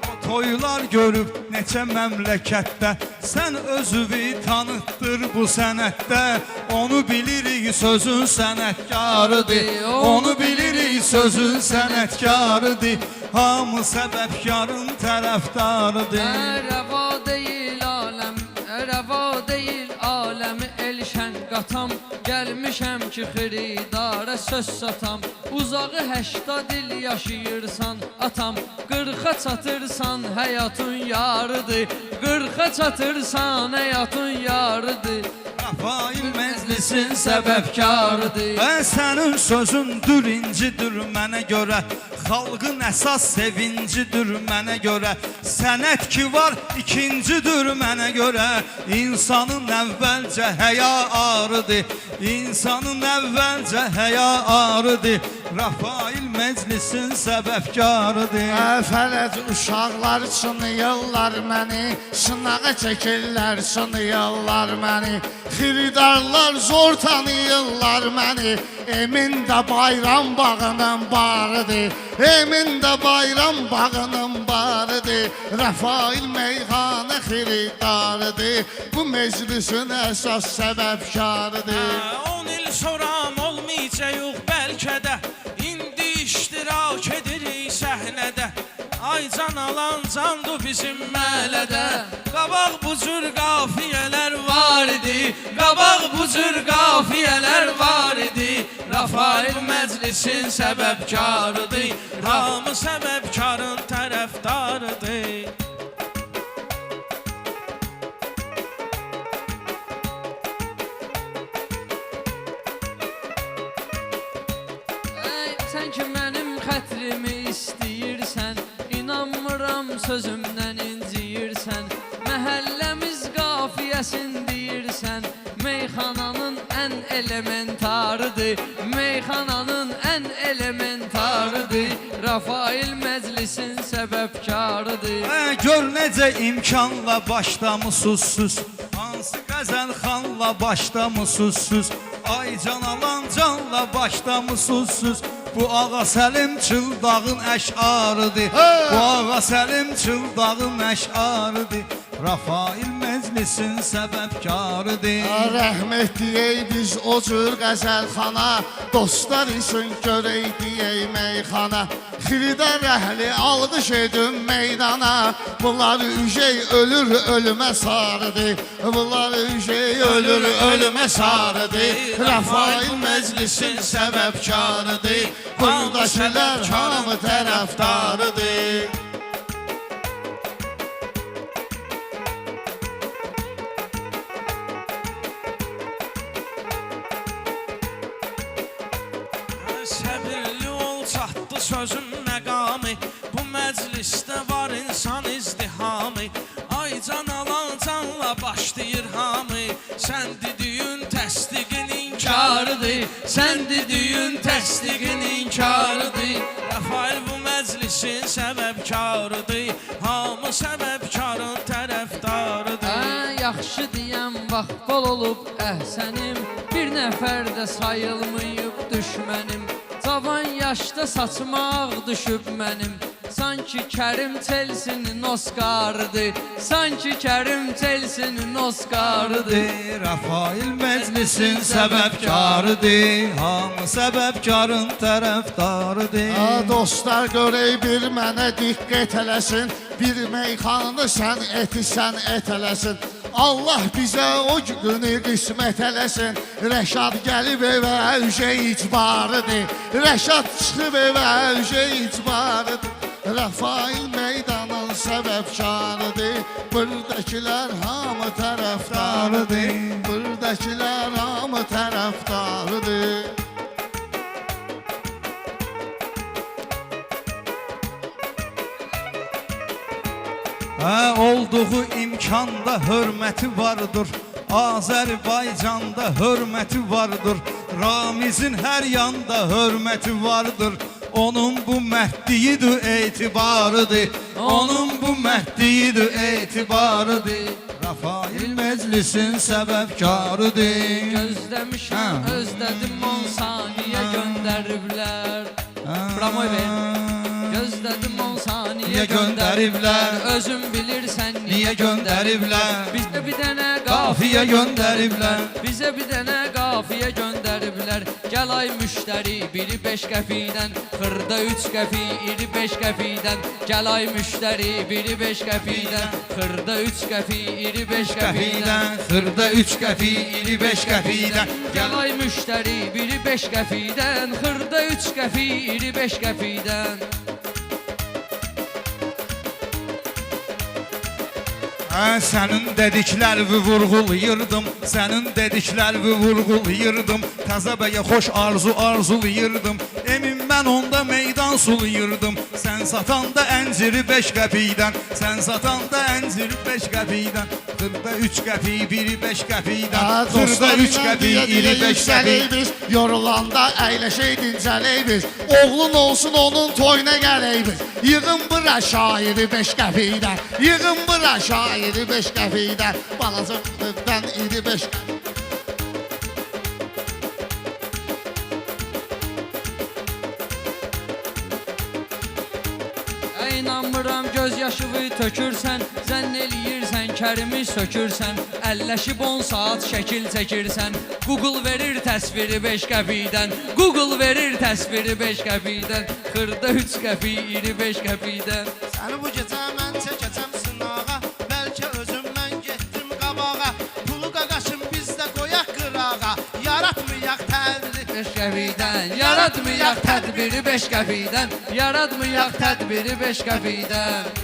D: O toylar görüb neçə məmləkətdə. Sən özünü tanıtdır bu sənətdə. Onu bilirik sözün sənətkarıdır. Onu bilirik sözün sənətkarıdır. Hamı səbəbkarın tərəfdarıdır.
C: Rəva deyil aləm, rəva deyil aləmi elşən qatam. Gəlmişəm ki xiridara söz satam. Uzağı 80 il yaşayırsan atam. 40'a çatırsan həyatın yarıdır. 40'a çatırsan həyatın yarıdır.
D: Rafail
C: Məclisin səbəbkarıdır.
D: Sənin sözündür incidir mənə görə. Xalqın əsas sevincidir mənə görə. Sənət ki var ikincidir mənə görə. İnsanın əvvəlcə həya arıdır. İnsanın əvvəlcə həya arıdır. Rafail məclisin səbəbkarıdır.
B: Fərəc uşaqlar sınıyırlar məni. Sınağa çəkirlər sınıyırlar məni. Xiridarlar zor tanıyırlar məni. Emin də bayram bağının barıdır. Emin də bayram bağının barıdır. Rafail meyxana xiridarıdır. Bu meclisin əsas səbəbkarıdır.
E: 10 il soram olmayacaq bəlkə də. İndi iştirak edirik səhnədə. Ay can alan candı bizim məhəllədə. Qabaq bu cür qafiyələr var idi. Qabaq bu cür qafiyələr var idi. Rafail məclisin səbəbkarıdır. Hamı səbəbkarın tərəfdarıdır.
C: Sən ki mənim xətrimi istəyirsən, İnanmıram sözümdən inciyirsən. Məhəlləmiz qafiyəsin deyirsən. Meyxananın ən elementarıdır. Meyxananın ən elementarıdır. Rafail məclisin səbəbkarıdır.
D: Gör necə imkanla başlamısınız siz. Hansı qəzəl xanla başlamısınız siz. Ay can alan canla başlamısınız siz. Bu Ağa Səlim Çıldağın əşarıdır. Bu Ağa Səlim Çıldağın əşarıdır. Rafail məclis məclisin səbəbkarıdır.
B: Rəhm etdiyək biz o cür qəzəlxana, dostlar üçün görək deyək meyxana. Xirdə rəhli alqış edin meydana, bunlar ücey ölür ölümə sarıdır. Bunlar ücey ölür ölümə sarıdır. Rafail məclisin səbəbkarıdır, buradakılar hamı tərəfdarıdır.
E: Səbirli ol, çatdı sözün məqamı. Bu məclisdə var insan izdihamı. Ay can alan canla başlayır hamı. Sən dediyin təsdiqin inkarıdır. Sən dediyin təsdiqin inkarıdır. Rafail bu məclisin səbəbkarıdır. Hamı səbəbkarın tərəfdarıdır.
C: Yaxşı deyəm, bax bol olub əhsənim. Bir nəfər də sayılmayıb düşmənim. Cavan yaşda saçmaq düşüb mənim. Sanki Kərim Chelsea'nin Oscarıdır. Sanki Kərim Chelsea'nin Oscarıdır.
D: Rafail məclisin səbəbkarıdır. Hamı səbəbkarın tərəfdarıdır.
B: Dostlar görək bir mənə diqqət eləsin, bir meyxanı sən etisən et eləsin. Allah bizə o günü qismət eləsin. Rəşad gəlib evə ücə icbarıdır. Rəşad çıxıb evə ücə icbarıdır. Rafail meydanın səbəbkarıdır. Buradakılar hamı tərəfdarıdır. Buradakılar hamı tərəfdarıdır.
D: Olduğu imkanda hörməti vardır. Azərbaycanda hörməti vardır. Ramizin hər yanda hörməti vardır. Onun bu mərdliyidir, etibarıdır. Onun bu mərdliyidir, etibarıdır. Rafail məclisin səbəbkarıdır.
C: Gözləmişəm, özlədim 10 saniyə göndəriblər. Bramoy ver. Gözlədim 10 saniyə göndəriblər. Özün bilirsən niyə göndəriblər. Bizə bir dənə qafiyə göndəriblər. Bizə bir dənə qafiyə göndəriblər. Gəl ay müştəri biri 5 qəpikdən, xırda 3 qəpik iri 5 qəpikdən. Gəl ay müştəri biri 5 qəpikdən, xırda 3 qəpik iri 5 qəpikdən.
D: Xırda 3 qəpik iri 5 qəpikdən.
C: Gəl ay müştəri biri 5 qəpikdən, xırda 3 qəpik iri 5 qəpikdən.
D: Sənin dediklərini vurğulayırdım. Sənin dediklərini vurğulayırdım. Təzə bəyə xoş arzulayırdım. Emin mən onda meydan sulayırdım. Sən satanda ənciri 5 qəpikdən. Sən satanda ənciri 5 qəpikdən. Xırda 3 qəpik biri 5 qəpikdən. Xırda 3 qəpik iri 5 qəpik.
B: Yorulanda əyləşək dincələk biz. Oğlun olsun onun toyuna gələk biz. Yığın bura şairi 5 qəpikdən. Yığın bura şairi 5 qəpikdən. Balacıqdan iri 5 qəpikdən.
C: İnanmıram göz yaşıvı tökürsən, zənn eləyirsən Kərimi sökürsən. Əlləşib 10 saat şəkil çəkirsən. Google verir təsviri 5 qəpikdən. Google verir təsviri 5 qəpikdən. Xırda 3 qəpik iri 5 qəpikdən.
F: Səni bu gecə mən çəkəcəm sınağa. Bəlkə özüm mən getdim qabağa. Pulu qaqaşım bizdə qoyaq qırağa. Yaratmayaq tədbiri
C: 5 qəpikdən. Yaratmayaq tədbiri 5 qəpikdən. Yaratmayaq tədbiri 5 qəpikdən.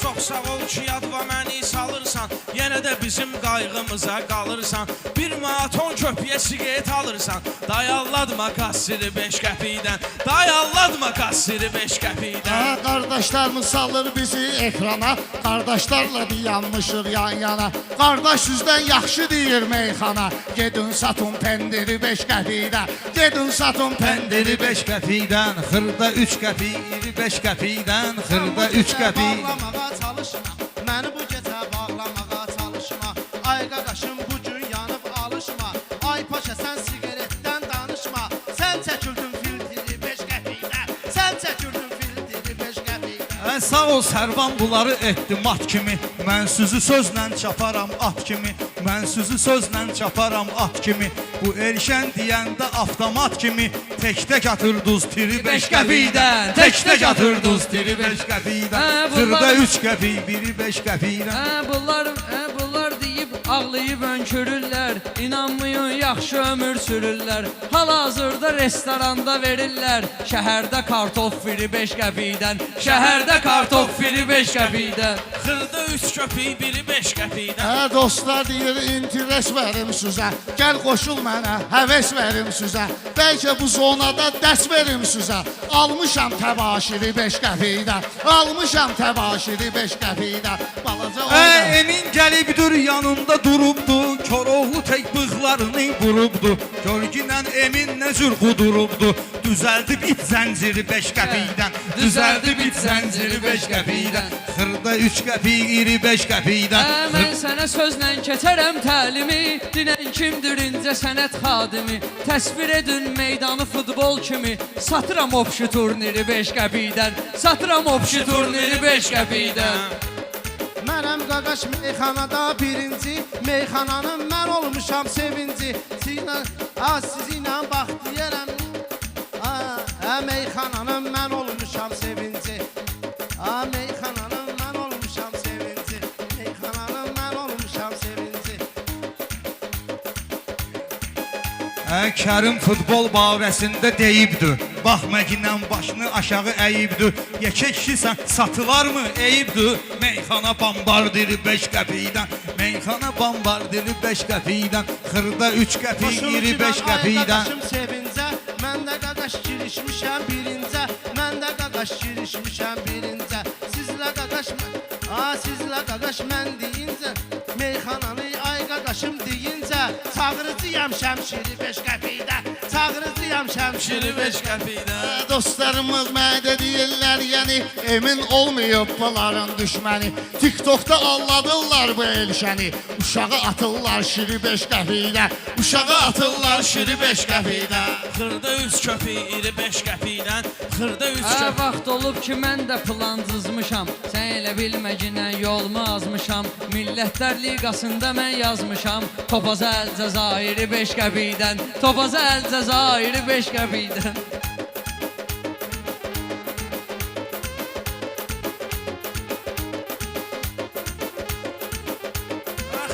E: Çox sağ ol ki yadva məni salırsan. Yenə də bizim qayğımıza qalırsan. 1 manat 10 köpüyə siqaret alırsan. Dayalladma kassiri 5 qəpikdən. Dayalladma kassiri 5 qəpikdən.
B: Qardaşlarımız salır bizi ekrana. Qardaşlarla dayanmışıq yan yana. Qardaş sizdən yaxşı deyir meyxana. Gedin satın pendiri 5 qəpikdən. Gedin satın pendiri 5
D: qəpikdən. Xırda 3 qəpik iri 5 qəpikdən. Xırda 3 qəpik.
F: bağlamağa çalışma. Məni bu gecə bağlamağa çalışma. Ay qaqaşım bu gün yanıb alışma. Ay paşa sən siqaretdən danışma. Sən çəkildin filtri 5 qəpikdən. Sən çəkildin filtri 5 qəpikdən.
D: sağ ol Sərvan bunları etdi mat kimi. Mən sözü sözlə çaparam at kimi. Mən sözü sözlə çaparam at kimi. Bu Elşən deyəndə avtomat kimi. Tək-tək atır duz tiri 5 qəpikdən. Tək-tək atır duz tiri 5 qəpikdən. Xırda 3 qəpik, biri 5 qəpikdən.
C: Bunlar deyib ağlayıb önkürürlər. İnanmayın yaxşı ömür sürürlər. Hal-hazırda restoranda verirlər. Şəhərdə kartof firi 5 qəpikdən. Şəhərdə kartof firi 5 qəpikdən.
E: Xırda 3 köpük, biri 5 qəpikdən.
B: Hə dostlar deyir interes verim sizə. Gəl qoşul mənə, həvəs verim sizə. Bəlkə bu zonada dərs verim sizə. Almışam təbaşiri 5 qəpikdən. Almışam təbaşiri 5 qəpikdən. Balaca oğlan.
D: Emin gəlibdir yanında durubdu. Koroğlu tək bığlarını vurubdu. Görgünən Emin nə cür qudurubdu. Düzəldib it zənciri 5 qəpikdən. Düzəldib it zənciri 5 qəpikdən. Xırda 3 qəpik, iri 5 qəpikdən.
C: Mən sənə sözlə keçərəm təlimi. Dinən kimdir incə sənət xadimi. Təsvir edin meydanı futbol kimi. Satıram opşu turniri 5 qəpikdən. Satıram opşu turniri 5 qəpikdən.
F: Mənəm qaqaş meyxanada birinci. Meyxananın mən olmuşam sevinci. Sizinlə bax deyərəm. Meyxananın mən olmuşam sevinci. Meyxananın mən olmuşam sevinci. Meyxananın mən olmuşam sevinci.
D: Kərim futbol barəsində deyibdir. Baxmaqla başını aşağı əyibdir. Yekə kişisən satılarmı eyibdir. Meyxana bombardiri 5 qəpikdən. Meyxana bombardiri 5 qəpikdən. Xırda 3 qəpik, iri 5 qəpikdən.
F: Qaqaşım sevincə. Mən də qaqaş girişmişəm birincə. Mən də qaqaş girişmişəm birincə. Sizlə qaqaş mən deyincə. Meyxananı ay qaqaşım deyincə. Çağırıcıyam şəmşiri 5 qəpikdən. Çağırıcıyam şəmşiri 5 qəpikdən.
B: Dostlarımız mənə deyirlər, yəni emin olmayıb bunların düşməni. TikTokda alladırlar bu Elşəni. Uşağı atırlar şiri 5 qəpikdən. Uşağı atırlar şiri 5 qəpikdən.
E: Xırda 3 köpük, iri 5 qəpikdən. Xırda 3 köpük.
C: Vaxt olub ki mən də plan cızmışam. Sən elə bilməginə yolumu azmışam. Millətlər liqasında mən yazmışam. Topaza əl Cəzairi 5 qəpikdən. Topaza əl Cəzairi 5 qəpikdən.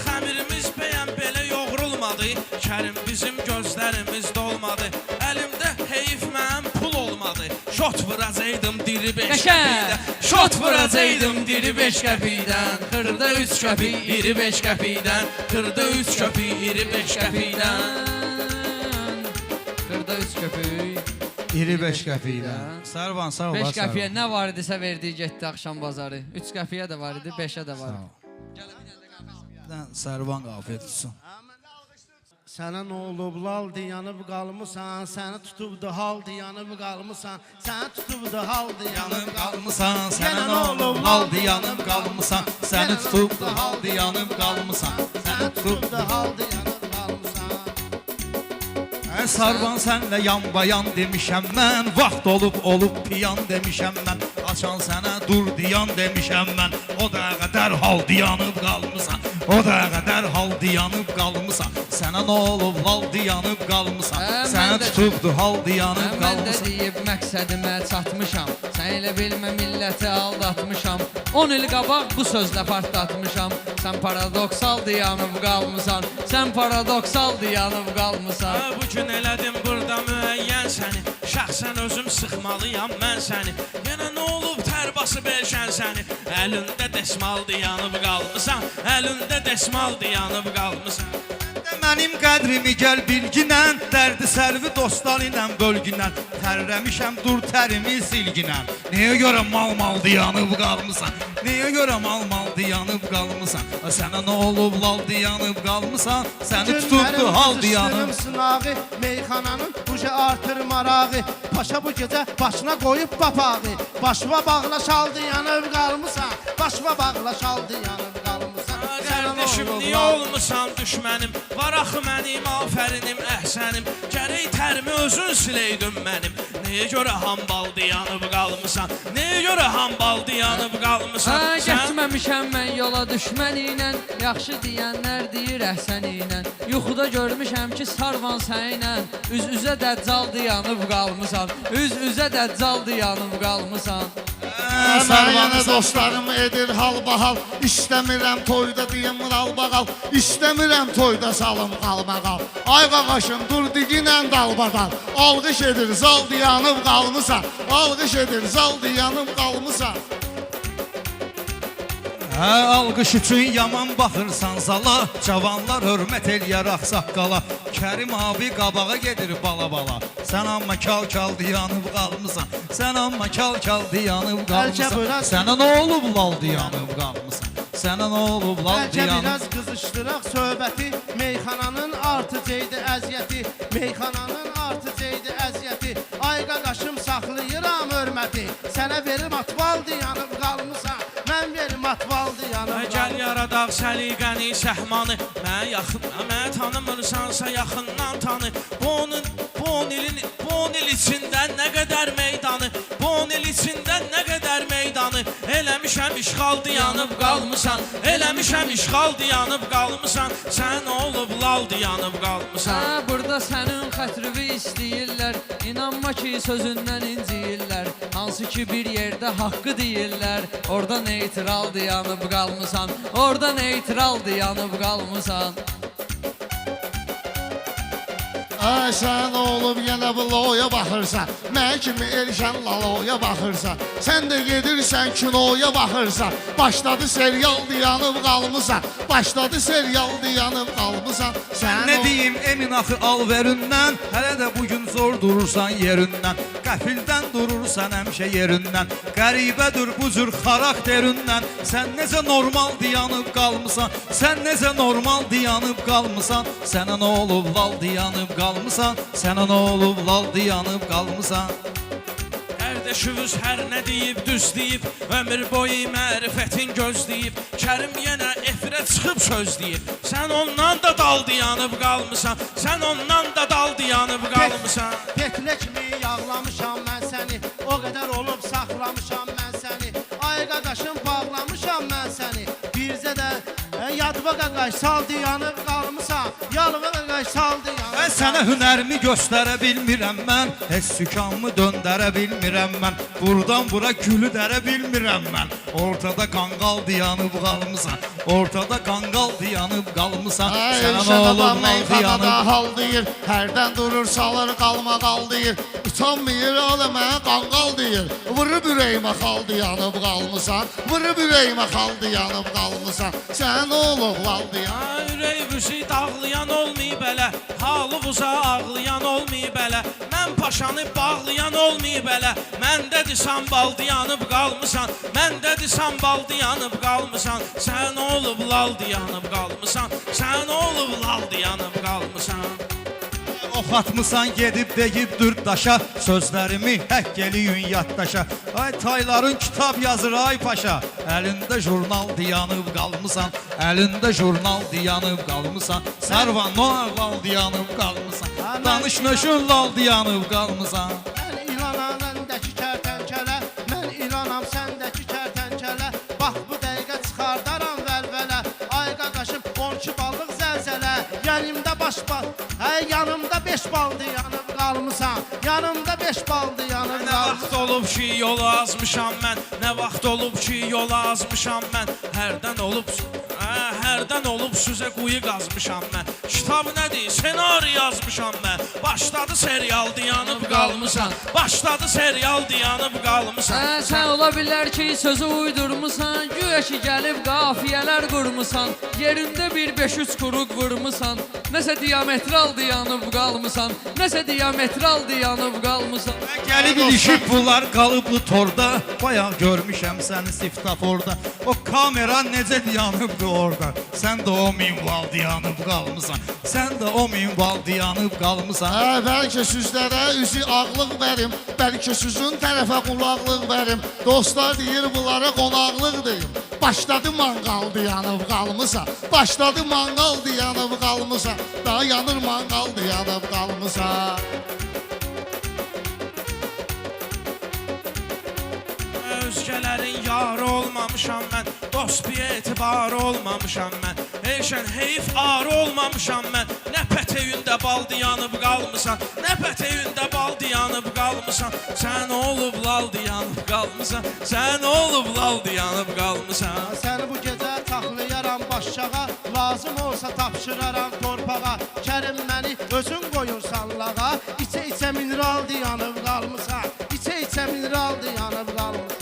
E: Xəmirimiz bəyən belə yoğrulmadı. Kərim bizim gözlərimiz dolmadı. Əlimdə heyif mənim pul olmadı. Şot vuracaqdım diri 5 qəpikdən.
C: Şot vuracaqdım diri 5 qəpikdən. Xırda 3 qəpik, iri 5 qəpikdən.
E: Xırda 3 köpük, iri 5 qəpikdən.
C: Xırda 3 qəpik.
D: İri 5 qəpikdən. Sərvan sağ ol.
C: 5 qəpiyə nə var idisə verdiyi getdi axşam bazarı. 3 qəpiyə də var idi, 5-ə də var idi.
D: Sərvan qafiyet olsun.
F: Sənə nə olub lal yanıb qalmısan. Səni tutubdu hal yanıb qalmısan. Səni tutubdu hal yanıb qalmısan.
D: Sənə nə olub hal yanıb qalmısan. Səni tutubdu hal yanıb qalmısan.
F: Səni tutubdu hal yanıb qalmısan.
D: Sarvan sənlə yan-bayan demişəm mən. Vaxt olub piyan demişəm mən. Açan sənə dur diyan demişəm mən. O da qədər hal yanıb qalmısan. O da qədər hal yanıb qalmısan. Sənə nə olub hal yanıb qalmısan. Səni tutubdu hal yanıb
C: Mən də
D: qalmısan.
C: deyib məqsədimə çatmışam. Sən elə bilmə milləti aldatmışam. 10 il qabaq bu sözlə partlatmışam. Sən paradoksal yanıb qalmısan. Sən paradoksal yanıb qalmısan.
E: Bu gün elədim burada müəyyən səni. Şəxsən özüm sıxmalıyam mən səni. Yenə nə olub tər basıb elşən səni. Əlində desmaldı yanıb qalmısan. Əlində desmaldı yanıb qalmısan.
D: Mənim qədrimi gəl bilginən. Dərdi sərvi dostlar ilə bölginən. Tərləmişəm dur tərimi silginən. Niyə görə mal yanıb qalmısan? Niyə görə mal yanıb qalmısan? Sənə nə olub lal yanıb qalmısan? Səni tutubdu hal yanıb.
F: Sınağı meyxananın buca artır marağı. Paşa bu gecə başına qoyub papağı. Başıma bağla şaldı yanıb qalmısan. Başıma bağla şaldı yanıb qalmısan.
E: Kardeşim niyə olmusan düşmənim? Var axı mənim afərinim, əhsənim. Gərək tərimi özün sileydin mənim. Nəyə görə hambaldı yanıb qalmısan? Nəyə görə hambaldı yanıb qalmısan?
C: Getməmişəm mən yola düşməniylə, yaxşı deyənlər deyir əhsəniylə. Yuxuda görmüşəm ki sarvan sənlə, üz-üzə dəccaldı yanıb qalmısan. Üz-üzə dəccaldı yanıb qalmısan.
B: Mən yenə dostlarım edir halbahal. İstəmirəm toyda deyim ralbaqal. İstəmirəm toyda salım qalmaqal. Ay qaqaşım dur diginən dalbadal. Alqış edir zal diyanıb qalmısan. Alqış edir zal diyanıb qalmısan.
D: Hə, alqış üçün yaman baxırsan zala. Cavanlar hörmət eləyər ağsaqqala. Kərim abi qabağa gedir bala-bala. Sən amma kal-kal diyanıb qalmısan. Sən amma kal-kal diyanıb qalmısan. Sənə nə olub lal diyanıb qalmısan. Sənə nə olub lal
F: Bəlkə
D: diyanıb.
F: biraz qızışdıraq söhbəti. Meyxananın artıcıydı əziyyəti. Meyxananın artıcıydı əziyyəti. Ay qaqaşım saxlayıram hörməti. Sənə verim atvaldı yanıb qalmısan. Mən verim atvaldı yanıb
E: Gəl
F: qalmısan.
E: yaradaq səliqəni, səhmanı. Mənə tanımırsansa yaxından tanı. Bu il içində nə qədər meydanı, bu il içində nə qədər meydanı. Eləmişəm işğaldı yanıb qalmısan. Eləmişəm işğaldı yanıb qalmısan. Sən olub laldı yanıb qalmısan.
C: Burada sənin xətrivi istəyirlər. İnanma ki sözündən inciyirlər. Hansı ki bir yerdə haqqı deyirlər. Orada neytraldı yanıb qalmısan. Orada neytraldı yanıb qalmısan.
B: Ay sən olub yenə bu loya baxırsan. Mən kimi elşən laloya baxırsan. Sən də gedirsən kinoya baxırsan. Başladı serial diyanıb qalmısan. Başladı serial diyanıb qalmısan. Sən
D: Nə deyim emin axı alverindən. Hələ də bugün zor durursan yerindən. Qəfildən durursan həmişə yerindən. Qəribədir bu cür xarakterindən. Sən necə normal diyanıb qalmısan. Sən necə normal diyanıb qalmısan. Sənə nə olub lal diyanıb qalmısan. Sənə nə olub lal diyanıb qalmısan.
E: Qardaşımız hər nə deyib düz deyib. Ömür boyu mərifətin gözləyib. Kərim yenə efirə çıxıb söz deyib. Sən ondan da daldı yanıb qalmısan. Sən ondan da daldı yanıb qalmısan.
F: Petlə kimi yağlamışam mən səni. O qədər olub saxlamışam mən səni. Ay qaqaşım bağlamışam mən səni. Birzə də yadva qaqaş saldı yanıb qalmısan. Yalva qaqaş saldı yanıb.
D: Mən sənə hünərimi göstərə bilmirəm mən. Heç sükanımı döndərə bilmirəm mən. Buradan bura gülü dərə bilmirəm mən. Ortada qanqal diyanıb qalmısan. Ortada qanqal diyanıb qalmısan. Sənə nə olub lal diyanıb.
B: hal deyir. Hərdən durur salır qalmaqal deyir. Utanmayır alə mənə qanqal deyir. Vırıb ürəyimə xaldı yanıb qalmısan. Vırıb ürəyimə xaldı yanıb qalmısan. Sən olub lal diyanıb.
E: Ürək vüzi dağlayan olmayıb elə. Halı vuza ağlayan olmayıb elə. Mən paşanı bağlayan olmayıb elə. Məndədir sambaldı yanıb qalmısan. Məndədir sambaldı yanıb qalmısan. Sən olub laldı yanıb qalmısan. Sən olub laldı yanıb qalmısan.
D: Ox atmısan gedib deyib dürd daşa. Sözlərimi həkk eliyün yaddaşa. Ay tayların kitab yazır ay paşa. Əlində jurnal diyanıb qalmısan. Əlində jurnal diyanıb qalmısan. Sarvan noar lal diyanıb qalmısan. Danış nöşün lal diyanıb qalmısan.
F: Mən ilanam səndəki kərtənkələ. Mən ilanam səndəki kərtənkələ. Bax bu dəqiqə çıxardaram vəlvələ. Ay qaqaşım 12 ballıq zəlzələ. Yanımda baş bal. Yanımda 5 baldı yanıb qalmısan. Yanımda 5 baldı yanıb
E: Nə vaxt olub ki yola azmışam mən. Nə vaxt olub ki yola azmışam mən. Hərdən olub süzə quyu qazmışam mən. Kitab nədir? Senari yazmışam mən. Başladı serial diyanıb qalmısan. Başladı serial diyanıb qalmısan.
C: Sən ola bilər ki sözü uydurmusan. Güya ki gəlib qafiyələr qurmusan. Yerində bir 5-3 quruq vurmusan. Nəsə diametral diyanıb qalmısan. Nəsə diametral diyanıb qalmısan.
D: Gəlib ilişib bunlar qalıblı torda. Bayaq görmüşəm səni siftaforda. O kamera necə dayanıbdı orada. Sən də o minval dayanıb qalmısan. Sən də o minval dayanıb qalmısan.
B: Bəlkə sizlərə üzü ağlıq verim. Bəlkə sizin tərəfə qulaqlıq verim. Dostlar deyir bunlara qonaqlıq deyim. Başladı manqaldı yanıb qalmısa. Başladı manqaldı yanıb qalmısa. Daha yanır manqaldı yanıb qalmısa.
E: Özgələrin yarı olmamışam mən, dost bir etibarı olmamışam mən. Eşən heyf arı olmamışam mən. Nə pəteyündə baldı yanıb qalmısan, nə pəteyündə baldı yanıb qalmısan. Sən olub laldı yanıb qalmısan, sən olub laldı yanıb qalmısan.
F: Səni bu gecə taxlayaram başçağa, lazım olsa tapşıraram torpağa. Kərim məni özün qoyursan lağa, içə-içə mineraldı yanıb qalmısan, içə-içə mineraldı yanıb qalmısan.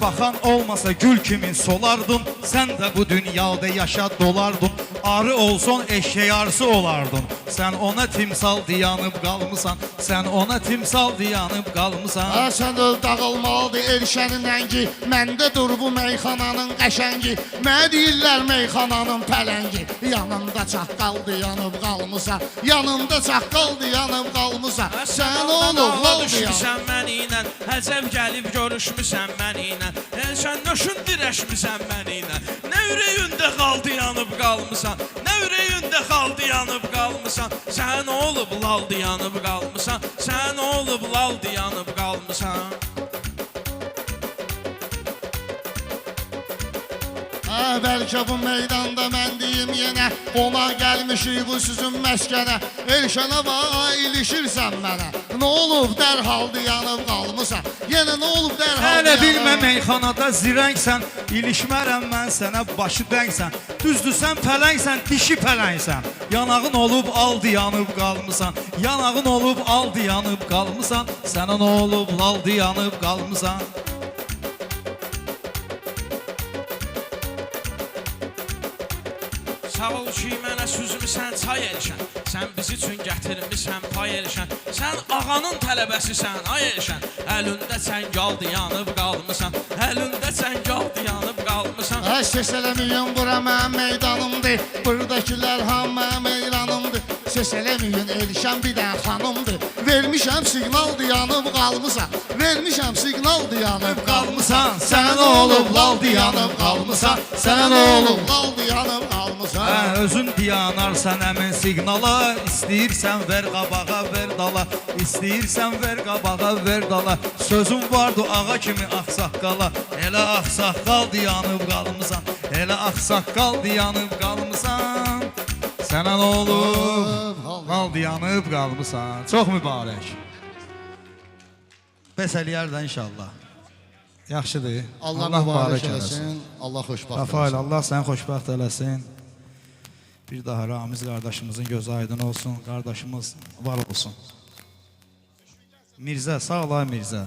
D: Baxan olmasa gül kimi solardın, sən də bu dünyada yaşa dolardın. Arı olsun eşeği arısı olardın. Sən ona timsal diyanıb qalmısan, sən ona timsal diyanıb qalmısan.
B: Sən öl dağılmalıdır erşənin əngi, məndə dur bu meyxananın qəşəngi. Mənə deyirlər meyxananın pələngi, yanımda çaqqaldı yanıb qalmısan, yanımda çaqqaldı yanıb qalmısan. Sən olub lal
E: düşmüsən mənimlə, həcəb gəlib görüşmüsən mənimlə. Sən nöşün dirəşmisən mənimlə, nə ürəyində qaldı yanıb qalmısan, nə ürəyində qaldı yanıb qalmısan. Sən olub laldı yanıb qalmısan, sən olub laldı yanıb qalmısan.
B: Bəlkə bu meydanda mən deyim yenə, ona gəlmişik bu sizin məskənə. Elşənə bax ilişirsən mənə, nə olub dərhaldı yanıb qalmısan, yenə nə olub dərhaldı
D: Hələ
B: yanıb.
D: bilmə meyxanada zirəngsən, ilişmərəm mən sənə başı dəngsən. Düzdür sən pələngsən, dişi pələngsən. Yanağın olub aldı yanıb qalmısan, yanağın olub aldı yanıb qalmısan. Sənə nə olub laldı yanıb qalmısan.
E: Sağ ol ki mənə süzmüsən çay elşən, sən bizi üçün gətirmisən pay elşən. Sən ağanın tələbəsisən ay elşən, əlində çəngaldı yanıb qalmısan, əlində çəngaldı yanıb qalmısan.
B: Ses eləməyin bura mənim meydanımdır, buradakilər hamı mənim eyranımdır. Ses eləməyin Elşən bir dən xanımdır, vermişəm siqnaldı yanıb qalmısan, vermişəm siqnaldı yanıb qalmısan. Sənə nə olub laldı yanıb qalmısan, sənə nə olub laldı yanıb qalmısan.
D: Özün diyanarsan əmin siqnala, istəyirsən ver qabağa ver dala, istəyirsən ver qabağa ver dala. Sözün vardı ağa kimi ağsaqqala, elə ağsaqqaldı yanıb qalmısan, elə ağsaqqaldı yanıb qalmısan. Sənə nə olub, qaldı yanıb qalmısan. Çox mübarək. Bəs eləyərdən inşallah. Yaxşıdır.
B: Allah mübarək eləsin, Allah xoşbəxt
D: Rafael,
B: eləsin.
D: Allah səni xoşbəxt eləsin. Bir daha Ramiz qardaşımızın gözü aydın olsun, qardaşımız var olsun. Mirzə, sağ ol ay Mirzə.